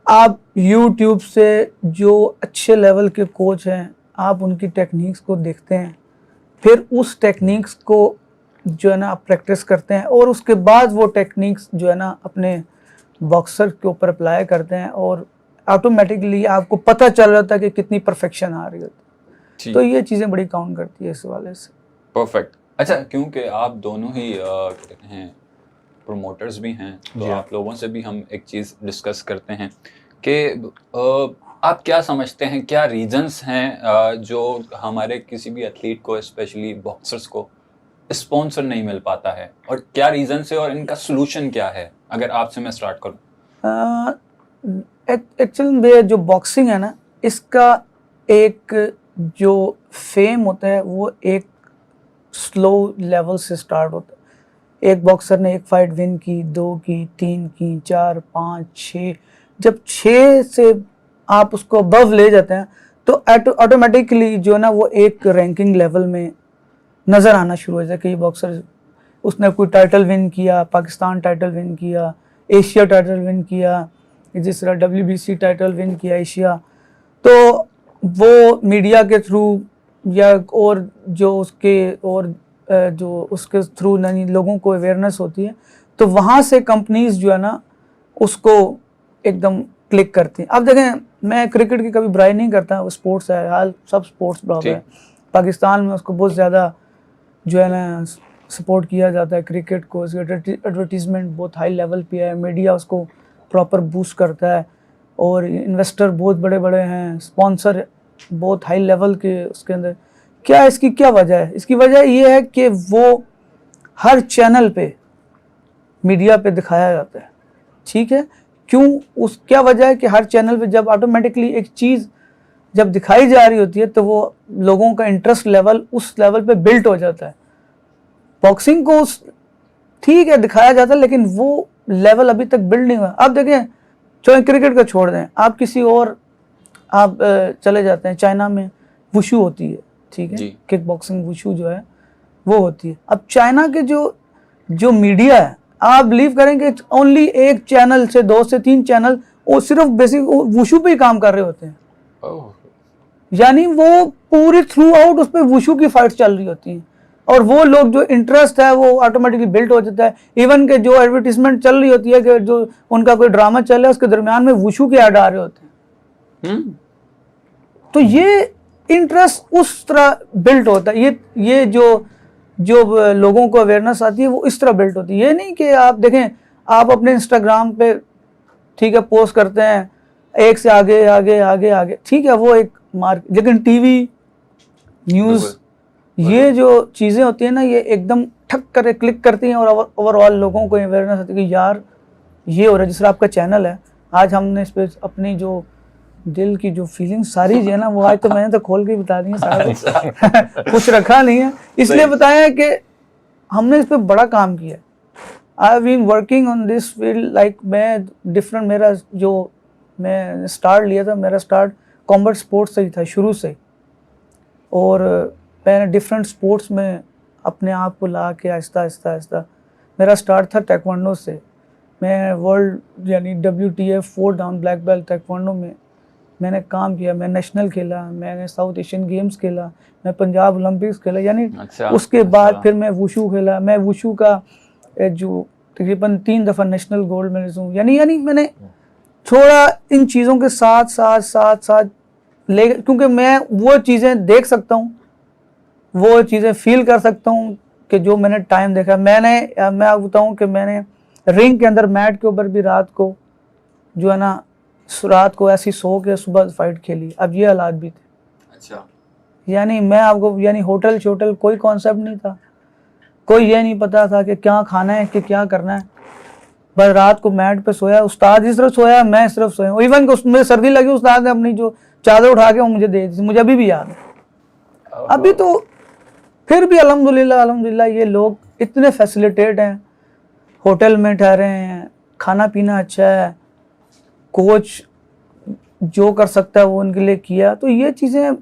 आप यूट्यूब से जो अच्छे लेवल के कोच हैं आप उनकी टेक्निक्स को देखते हैं, फिर उस टेक्निक्स को जो है ना आप प्रैक्टिस करते हैं, और उसके बाद वो टेक्निक्स जो है ना अपने बॉक्सर के ऊपर अप्लाई करते हैं, और ऑटोमेटिकली आपको पता चल रहा था कि कितनी परफेक्शन आ रही होती है। तो ये चीज़ें बड़ी काउंट करती है इस वाले से। परफेक्ट। अच्छा, क्योंकि आप दोनों ही कहते हैं प्रोमोटर्स भी हैं, तो आप लोगों से भी हम एक चीज़ डिस्कस करते हैं कि आप क्या समझते हैं, क्या रीजंस हैं जो हमारे किसी भी एथलीट को, स्पेशली बॉक्सर्स को स्पॉन्सर नहीं मिल पाता है, और क्या रीज़न से और इनका सोल्यूशन क्या है? अगर आपसे मैं स्टार्ट करूँ। एक्चुअल में जो बॉक्सिंग है ना, इसका एक जो फेम होता है वो एक स्लो लेवल से स्टार्ट होता है। एक बॉक्सर ने एक फाइट विन की, 2 की, 3 की, 4, 5, 6, जब 6 से आप उसको अबव ले जाते हैं तो ऑटोमेटिकली जो है ना वो एक रैंकिंग लेवल में नज़र आना शुरू हो जाता है कि ये बॉक्सर, उसने कोई टाइटल विन किया, पाकिस्तान टाइटल विन किया, एशिया टाइटल विन किया, जिस तरह WBC टाइटल विन किया एशिया, तो वो मीडिया के थ्रू या और जो उसके थ्रू लोगों को अवेयरनेस होती है, तो वहाँ से कंपनीज जो है ना उसको एकदम क्लिक करती हैं। अब देखें, मैं क्रिकेट की कभी बुराई नहीं करता, वो स्पोर्ट्स है, हाल सब स्पोर्ट्स बराबर है। पाकिस्तान में उसको बहुत ज़्यादा जो है ना सपोर्ट किया जाता है क्रिकेट को, उसकी एडवर्टीजमेंट बहुत हाई लेवल पे है, मीडिया उसको प्रॉपर बूस्ट करता है, और इन्वेस्टर बहुत बड़े बड़े हैं, स्पॉन्सर बहुत हाई लेवल के उसके अंदर। क्या इसकी क्या वजह है? इसकी वजह ये है कि वो हर चैनल पे मीडिया पे दिखाया जाता है, ठीक है? क्यों? क्या वजह है कि हर चैनल पे जब ऑटोमेटिकली एक चीज़ जब दिखाई जा रही होती है तो वो लोगों का इंटरेस्ट लेवल उस लेवल पे बिल्ट हो जाता है। बॉक्सिंग को ठीक है दिखाया जाता है, लेकिन वो लेवल अभी तक बिल्ड नहीं हुआ। अब देखें, चाहे क्रिकेट का छोड़ दें, आप किसी और आप चले जाते हैं, चाइना में वुशु होती है, ठीक है, किक बॉक्सिंग वुशु जो है वो होती है। अब चाइना के जो मीडिया है, आप बिलीव करेंगे ओनली एक चैनल से 2 से 3 चैनल वो सिर्फ बेसिक वुशु पे ही काम कर रहे होते हैं। यानी वो पूरी थ्रू आउट उस पर वुशु की फाइट चल रही होती हैं, और वो लोग जो इंटरेस्ट है वो ऑटोमेटिकली बिल्ड हो जाता है। इवन के जो एडवर्टीजमेंट चल रही होती है कि जो उनका कोई ड्रामा चल रहा है उसके दरमियान में वुशु के ऐड आ रहे होते हैं। तो ये इंटरेस्ट उस तरह बिल्ड होता है। ये जो लोगों को अवेयरनेस आती है वो इस तरह बिल्ड होती है। ये नहीं कि आप देखें, आप अपने इंस्टाग्राम पे ठीक है पोस्ट करते हैं एक से आगे आगे आगे आगे, ठीक है, वो एक मार्क, लेकिन टीवी न्यूज़ ये जो चीज़ें होती हैं ना, ये एकदम ठक कर क्लिक करती हैं और ओवरऑल लोगों को अवेयरनेस होती है कि यार ये हो रहा है। जिस तरह आपका चैनल है, आज हमने इस पर अपनी जो दिल की जो फीलिंग सारी जो है ना वो आज तो मैंने तो खोल के बता दी है सारा कुछ रखा नहीं है, इसलिए बताया कि हमने इस पर बड़ा काम किया। I have been working on this field like मैं डिफरेंट, मेरा जो मैं स्टार्ट लिया था, मेरा स्टार्ट कॉम्बैट स्पोर्ट्स से ही था शुरू से, और मैंने डिफरेंट स्पोर्ट्स में अपने आप को ला के आहिस्ता आहिस्ता मेरा स्टार्ट था taekwondo से। मैं वर्ल्ड यानी WTF 4 down black belt taekwondo में मैंने काम किया, मैं नेशनल खेला, मैंने साउथ एशियन गेम्स खेला, मैं पंजाब ओलंपिक्स खेला, यानी उसके बाद फिर मैं वुशु खेला। मैं वुशु का जो तकरीबन 3 दफ़ा नेशनल गोल्ड मेडलिस्ट हूँ। यानी मैंने थोड़ा इन चीज़ों के साथ ले, क्योंकि मैं वो चीज़ें देख सकता हूँ, वो चीज़ें फील कर सकता हूँ कि जो मैंने टाइम देखा। मैं आपको बताऊँ कि मैंने रिंग के अंदर मैट के ऊपर भी रात को जो है ना रात को ऐसी सो के सुबह फाइट खेली। अब ये हालात भी थे। अच्छा, यानी मैं आपको यानी होटल शोटल कोई कॉन्सेप्ट नहीं था, कोई ये नहीं पता था कि क्या खाना है कि क्या करना है, बस रात को मैट पे सोया, उस्ताद इस तरफ सोया, मैं इस तरफ सोया। इवन को मुझे सर्दी लगी, उस्ताद ने अपनी जो चादर उठा के वो मुझे दे दी, मुझे अभी भी याद है। अभी तो फिर भी अल्हम्दुलिल्लाह ये लोग इतने फैसिलिटेट हैं, होटल में ठहरे हैं, खाना पीना अच्छा है, कोच जो कर सकता है वो उनके लिए किया। तो ये चीज़ें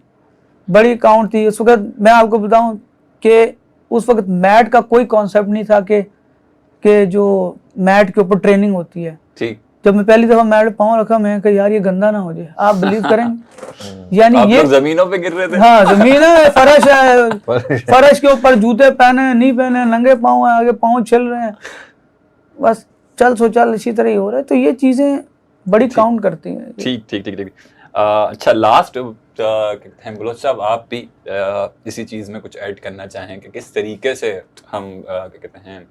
बड़ी काउंट थी उस वक्त। मैं आपको बताऊं कि उस वक्त मैट का कोई कॉन्सेप्ट नहीं था कि जो मैट के ऊपर ट्रेनिंग होती है। ठीक, जब मैं पहली दफ़ा मैट पे पाँव रखा, मैं कहा यार ये गंदा ना हो जाए। आप बिलीव करेंगे, यानी आप ये लोग जमीनों पे गिर रहे थे? हाँ, जमीन है, फर्श है, फर्श के ऊपर जूते पहने नहीं पहने, नंगे पाँव हैं, आगे पाँव छिल रहे हैं, बस चल इसी तरह ही हो रहा है। तो ये चीज़ें बड़ी काउंट करती हैं। ठीक। अच्छा, लास्ट बलोच साहब, आप भी इसी चीज़ में कुछ ऐड करना चाहें कि किस तरीके से हम क्या कहते हैं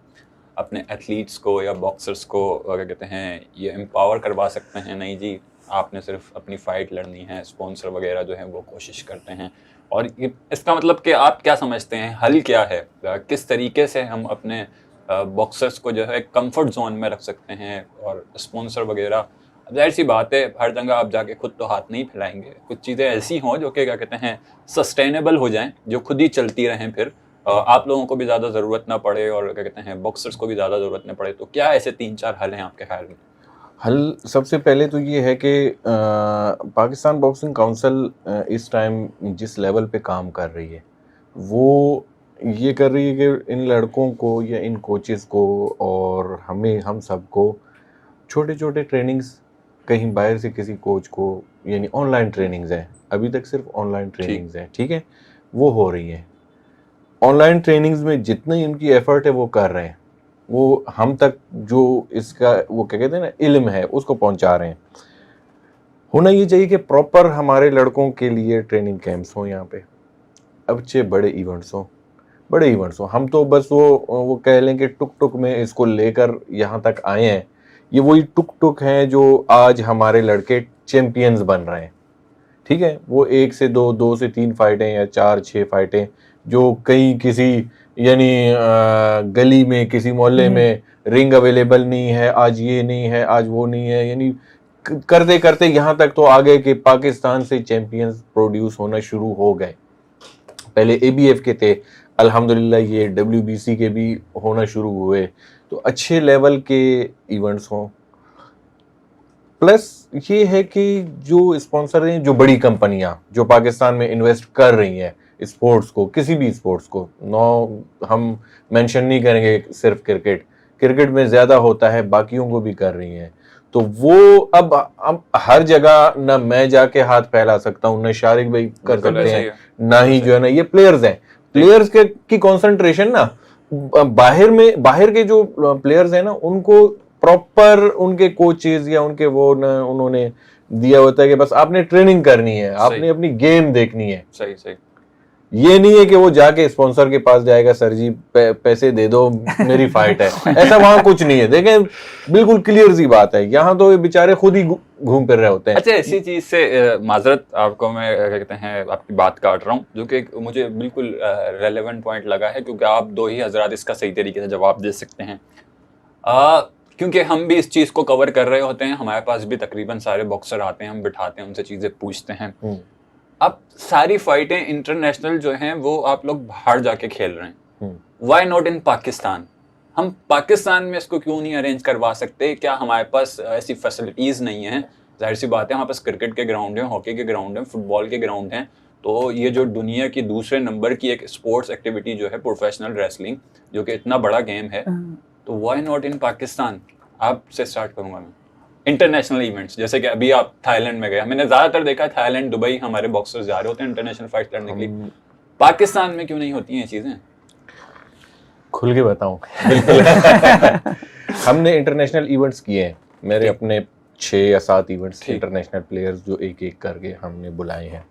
अपने एथलीट्स को या बॉक्सर्स को क्या कहते हैं ये एम्पावर करवा सकते हैं? नहीं जी, आपने सिर्फ अपनी फ़ाइट लड़नी है, स्पॉन्सर वगैरह जो है वो कोशिश करते हैं, और इसका मतलब कि आप क्या समझते हैं, हल क्या है, किस तरीके से हम अपने बॉक्सर्स को जो है कंफर्ट जोन में रख सकते हैं, और स्पॉन्सर वगैरह, अब जाहिर सी बात है हर जगह आप जाके खुद तो हाथ नहीं फैलाएंगे, कुछ चीज़ें ऐसी हों जो कि क्या कहते हैं सस्टेनेबल हो जाएं, जो खुद ही चलती रहें, फिर आप लोगों को भी ज़्यादा ज़रूरत ना पड़े और क्या कहते हैं बॉक्सर्स को भी ज़्यादा ज़रूरत ना पड़े। तो क्या ऐसे 3-4 हल हैं आपके ख्याल में? हल सबसे पहले तो ये है कि पाकिस्तान बॉक्सिंग काउंसिल इस टाइम जिस लेवल पे काम कर रही है, वो ये कर रही है कि इन लड़कों को या इन कोचेस को और हम सबको छोटे छोटे ट्रेनिंग्स, कहीं बाहर से किसी कोच को, यानी ऑनलाइन ट्रेनिंग्स हैं, अभी तक सिर्फ ऑनलाइन ट्रेनिंग्स हैं, ठीक है, वो हो रही हैं। ऑनलाइन ट्रेनिंग्स में जितनी इनकी एफर्ट है वो कर रहे हैं, वो हम तक जो इसका वो क्या कहते हैं ना इल्म है उसको पहुंचा रहे हैं। होना ये चाहिए कि प्रॉपर हमारे लड़कों के लिए ट्रेनिंग कैंप्स हों यहाँ पे, अच्छे बड़े इवेंट्स हों। हम तो बस वो कह लें कि टुक टुक में इसको लेकर यहाँ तक आए हैं। ये वही टुक टुक हैं जो आज हमारे लड़के चैंपियंस बन रहे हैं, ठीक है। वो 1 से 2, 2 से 3 फाइटें या 4-6 फाइटें जो कहीं किसी यानी गली में किसी मोहल्ले में रिंग अवेलेबल नहीं है, आज ये नहीं है, आज वो नहीं है, यानी करते करते यहाँ तक तो आ गए कि पाकिस्तान से चैंपियंस प्रोड्यूस होना शुरू हो गए। पहले ABF के थे, अल्हम्दुलिल्लाह ये WBC के भी होना शुरू हुए। तो अच्छे लेवल के इवेंट्स हों, प्लस ये है कि जो स्पॉन्सर हैं, जो बड़ी कंपनियां जो पाकिस्तान में इन्वेस्ट कर रही हैं स्पोर्ट्स को, किसी भी स्पोर्ट्स को, हम मेंशन नहीं करेंगे सिर्फ क्रिकेट में ज्यादा होता है, बाकियों को भी कर रही हैं। तो वो अब हर जगह ना मैं जाके हाथ फैला सकता हूँ, ना शारिक भाई कर सकते हैं, ना ही जो है ना ये प्लेयर्स हैं, प्लेयर्स की कंसंट्रेशन ना बाहर के जो प्लेयर्स हैं ना उनको प्रॉपर उनके कोचेज या उनके वो ना उन्होंने दिया होता है कि बस आपने ट्रेनिंग करनी है, आपने अपनी गेम देखनी है। सही ये नहीं है कि वो जाके स्पॉन्सर के पास जाएगा, सर जी पैसे दे दो मेरी फाइट है, ऐसा वहां कुछ नहीं है। देखें बिल्कुल क्लियर सी बात है, यहाँ तो ये बेचारे खुद ही घूम फिर रहे होते हैं। अच्छा, इसी चीज से माजरत आपको मैं क्या कहते हैं आपकी बात काट रहा हूँ, जो कि मुझे बिल्कुल रेलेवेंट पॉइंट लगा है, क्योंकि आप दो ही हजरात इसका सही तरीके से जवाब दे सकते हैं। क्योंकि हम भी इस चीज को कवर कर रहे होते हैं, हमारे पास भी तकरीबन सारे बॉक्सर आते हैं, हम बिठाते हैं, उनसे चीजें पूछते हैं। अब सारी फाइटें इंटरनेशनल जो हैं वो आप लोग बाहर जाके खेल रहे हैं, व्हाई नॉट इन पाकिस्तान? हम पाकिस्तान में इसको क्यों नहीं अरेंज करवा सकते? क्या हमारे पास ऐसी फैसिलिटीज नहीं है? जाहिर सी बात है हमारे पास क्रिकेट के ग्राउंड हैं, हॉकी के ग्राउंड हैं, फुटबॉल के ग्राउंड हैं। तो ये जो दुनिया की दूसरे नंबर की एक स्पोर्ट्स एक्टिविटी जो है प्रोफेशनल रेसलिंग, जो कि इतना बड़ा गेम है, तो व्हाई नॉट इन पाकिस्तान? आपसे स्टार्ट करूंगा मैं। इंटरनेशनल इवेंट्स, जैसे कि अभी आप थाईलैंड में गए, मैंने ज्यादातर देखा है थाईलैंड, दुबई हमारे बॉक्सर्स जा रहे होते हैं इंटरनेशनल फाइट लड़ने के लिए। पाकिस्तान में क्यों नहीं होती हैं ये चीजें? खुल के बताऊं बिल्कुल हमने इंटरनेशनल इवेंट्स किए हैं, मेरे अपने 6 या 7 इवेंट्स इंटरनेशनल प्लेयर्स जो एक एक करके हमने बुलाए हैं।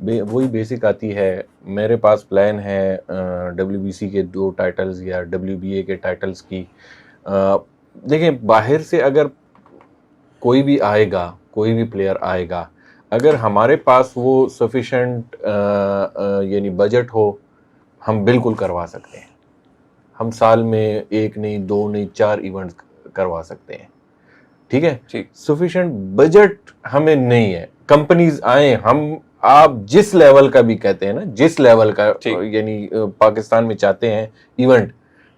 वही बेसिक आती है। मेरे पास प्लान है WBC के 2 टाइटल्स या WBA के टाइटल्स की। देखें बाहर से अगर कोई भी आएगा, कोई भी प्लेयर आएगा, अगर हमारे पास वो सफिशेंट यानी बजट हो, हम बिल्कुल करवा सकते हैं। हम साल में 1 नहीं 2 नहीं 4 इवेंट्स करवा सकते हैं, ठीक है। सफिशेंट बजट हमें नहीं है। कंपनीज आए, हम आप जिस लेवल का भी कहते हैं ना, जिस लेवल का यानी पाकिस्तान में चाहते हैं इवेंट,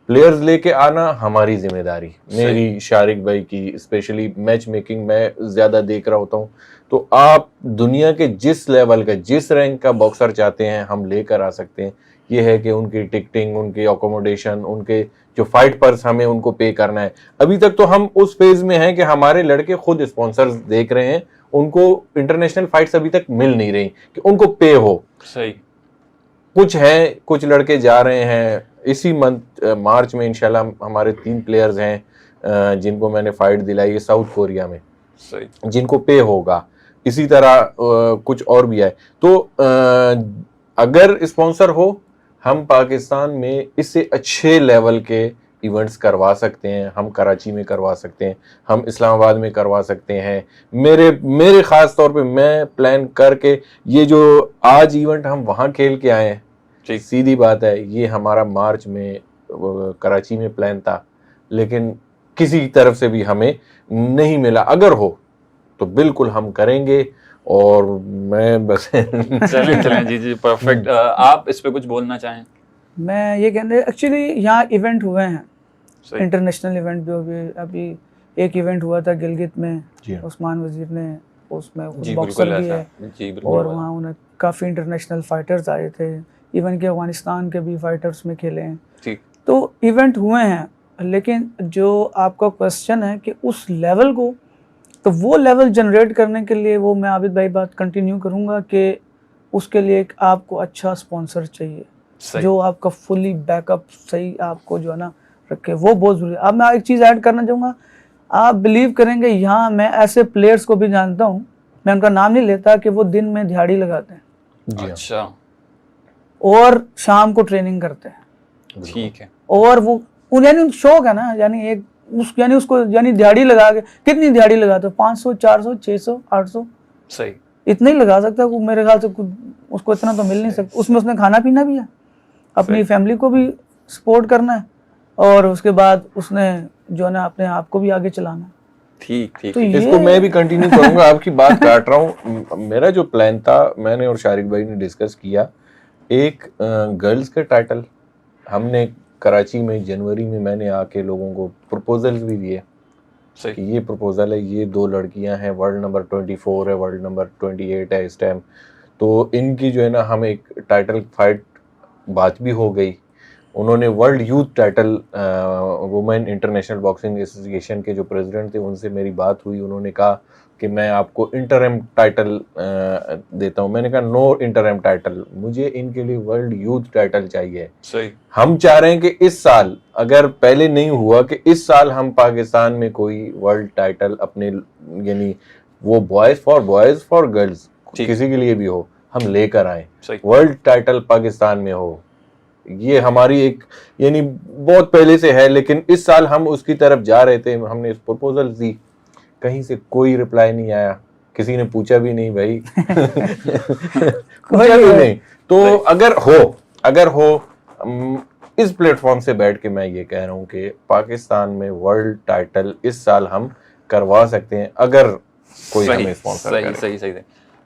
प्लेयर्स लेके आना हमारी जिम्मेदारी, मेरी, शारिक भाई की। स्पेशली मैच मेकिंग मैं ज्यादा देख रहा होता हूँ, तो आप दुनिया के जिस लेवल का, जिस रैंक का बॉक्सर चाहते हैं हम लेकर आ सकते हैं। ये है कि उनकी टिकटिंग, उनकी अकोमोडेशन, उनके जो फाइट पर्स हमें उनको पे करना है। अभी तक तो हम उस फेज में हैं कि हमारे लड़के खुद स्पॉन्सर्स देख रहे हैं, उनको इंटरनेशनल फाइट्स अभी तक मिल नहीं रही कि उनको पे हो। सही। कुछ लड़के जा रहे हैं इसी मंथ मार्च में, इंशाल्लाह हमारे 3 प्लेयर्स हैं जिनको मैंने फाइट दिलाई है साउथ कोरिया में, सही, जिनको पे होगा। इसी तरह कुछ और भी है। तो अगर स्पॉन्सर हो, हम पाकिस्तान में इससे अच्छे लेवल के इवेंट्स करवा सकते हैं, हम कराची में करवा सकते हैं, हम इस्लामाबाद में करवा सकते हैं। मेरे ख़ास तौर पे मैं प्लान करके ये जो आज इवेंट हम वहाँ खेल के आए हैं, ठीक। सीधी बात है, ये हमारा मार्च में कराची में प्लान था, लेकिन किसी तरफ से भी हमें नहीं मिला। अगर हो तो बिल्कुल हम करेंगे। और मैं बस चलें जी जी, परफेक्ट। आप इस पे कुछ बोलना चाहें? मैं ये कहने, एक्चुअली यहाँ इवेंट हुए हैं, सही। इंटरनेशनल इवेंट जो भी अभी एक इवेंट हुआ था गिलगित में, जी हाँ। उस्मान वजीर ने, उसमें जी बॉक्सर बिल्कुल भी ऐसा, है जी बिल्कुल। और वहाँ उन्हें काफ़ी इंटरनेशनल फाइटर्स आए थे, इवन के अफगानिस्तान के भी फाइटर्स में खेले हैं। ठीक। तो इवेंट हुए हैं, लेकिन जो आपका क्वेश्चन है कि उस लेवल को, तो वो लेवल जनरेट करने के लिए वो मैं आबिद भाई बात कंटिन्यू करूँगा कि उसके लिए एक आपको अच्छा स्पॉन्सर चाहिए सही। जो आपका फुली बैकअप सही आपको जो है ना रखे, वो बहुत ज़रूरी है। अब मैं एक चीज़ ऐड करना चाहूँगा, आप बिलीव करेंगे यहाँ मैं ऐसे प्लेयर्स को भी जानता हूँ, मैं उनका नाम नहीं लेता, कि वो दिन में दिहाड़ी लगाते हैं जी हाँ। अच्छा, और शाम को ट्रेनिंग करते हैं, ठीक है। और वो यानी शौक है ना, यानी एक यानी उसको यानी दिहाड़ी लगा के, कितनी दिहाड़ी लगाते हो, 500 400 600 800, सही। इतना ही लगा सकता है वो, मेरे ख्याल से उसको इतना तो मिल नहीं सकता। उसमें उसने खाना पीना भी है, अपनी फैमिली को भी सपोर्ट करना है, और उसके बाद उसने जो है ना अपने आप को भी आगे चलाना है। ठीक ठीक। तो ठीक। इसको मैं भी कंटिन्यू करूंगा, आपकी बात काट रहा हूँ। मेरा जो प्लान था, मैंने और शारिक भाई ने डिस्कस किया, एक गर्ल्स का टाइटल हमने कराची में जनवरी में मैंने आके लोगों को प्रपोजल्स भी दिए सही। कि ये प्रपोजल है, ये 2 लड़कियां हैं, वर्ल्ड नंबर 24 है, वर्ल्ड नंबर 28 है इस टाइम, तो इनकी जो है ना हम एक टाइटल फाइट बात भी हो गई। उन्होंने world youth title, women international boxing association के जो प्रेसिडेंट थे उनसे मेरी बात हुई, उन्होंने कहा कि मैं आपको इंटरम टाइटल देता हूं। मैंने कहा नो इंटरम टाइटल, मुझे इनके लिए वर्ल्ड यूथ टाइटल चाहिए। सही। हम चाह रहे हैं कि इस साल, अगर पहले नहीं हुआ, कि इस साल हम पाकिस्तान में कोई वर्ल्ड टाइटल अपने, यानी वो बॉयज फॉर गर्ल्स, ठीक। किसी के लिए भी हो, हम लेकर आए, सही। वर्ल्ड टाइटल पाकिस्तान में हो। ये हमारी एक, यानी बहुत पहले से है, लेकिन इस साल हम उसकी तरफ जा रहे थे। हमने प्रपोजल दी, कहीं से कोई रिप्लाई नहीं आया, किसी ने पूछा भी नहीं भाई पूछा भी नहीं। तो अगर हो इस प्लेटफॉर्म से बैठ के मैं ये कह रहा हूँ कि पाकिस्तान में वर्ल्ड टाइटल इस साल हम करवा सकते हैं, अगर कोई हमें स्पॉन्सर करे। सही सही।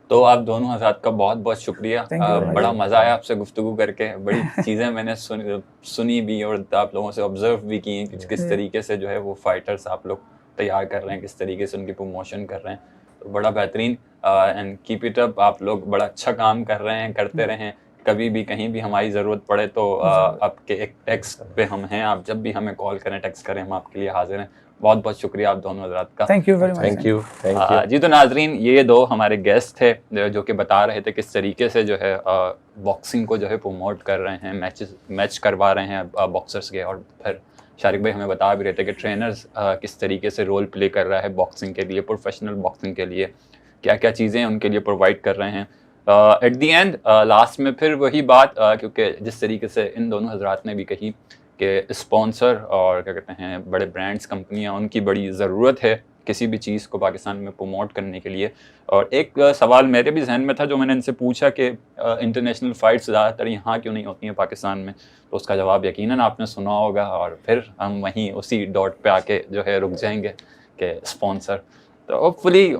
तो आप दोनों हज़रात का बहुत बहुत शुक्रिया। बड़ा मज़ा आया आपसे गुफ्तगू करके, बड़ी चीज़ें मैंने सुनी भी और आप लोगों से ऑब्जर्व भी की हैं कि किस तरीके से जो है वो फाइटर्स आप लोग तैयार कर रहे हैं, किस तरीके से उनकी प्रमोशन कर रहे हैं। तो बड़ा बेहतरीन, एंड कीप इट अप। आप लोग बड़ा अच्छा काम कर रहे हैं, करते रहें। कभी भी कहीं भी हमारी ज़रूरत पड़े तो आपके एक टेक्स्ट पे हम हैं, आप जब भी हमें कॉल करें, टेक्स्ट करें, हम आपके लिए हाजिर हैं। बहुत बहुत शुक्रिया आप दोनों हज़रात का। Thank you very much. Thank you जी। तो नाजरीन, ये 2 हमारे गेस्ट थे जो कि बता रहे थे किस तरीके से जो है बॉक्सिंग को जो है प्रमोट कर रहे हैं, मैच करवा रहे हैं बॉक्सर्स के। और फिर शारिक भाई हमें बता भी रहे थे कि ट्रेनर्स किस तरीके से रोल प्ले कर रहा है बॉक्सिंग के लिए, प्रोफेशनल बॉक्सिंग के लिए क्या क्या चीज़ें उनके लिए प्रोवाइड कर रहे हैं। एट दी एंड लास्ट में फिर वही बात, क्योंकि जिस तरीके से इन दोनों हजरात ने भी कही कि स्पॉन्सर और क्या कहते हैं बड़े ब्रांड्स, कंपनियां, उनकी बड़ी ज़रूरत है किसी भी चीज़ को पाकिस्तान में प्रमोट करने के लिए। और एक सवाल मेरे भी जहन में था जो मैंने इनसे पूछा कि इंटरनेशनल फ़ाइट्स ज़्यादातर यहाँ क्यों नहीं होती हैं पाकिस्तान में, तो उसका जवाब यकीनन आपने सुना होगा। और फिर हम वहीं उसी डॉट पे आके जो है रुक जाएंगे कि स्पॉन्सर। तो होपफुली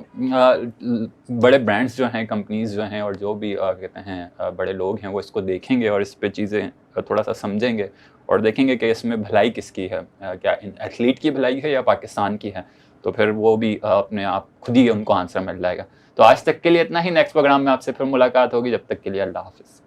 बड़े ब्रांड्स जो हैं, कंपनीज़ जो हैं, और जो भी कहते हैं बड़े लोग हैं, वो इसको देखेंगे और इस पे चीज़ें थोड़ा सा समझेंगे और देखेंगे कि इसमें भलाई किसकी है, क्या एथलीट की भलाई है या पाकिस्तान की है। तो फिर वो भी अपने आप खुद ही उनको आंसर मिल जाएगा। तो आज तक के लिए इतना ही। नेक्स्ट प्रोग्राम में आपसे फिर मुलाकात होगी। जब तक के लिए अल्लाह हाफिज़।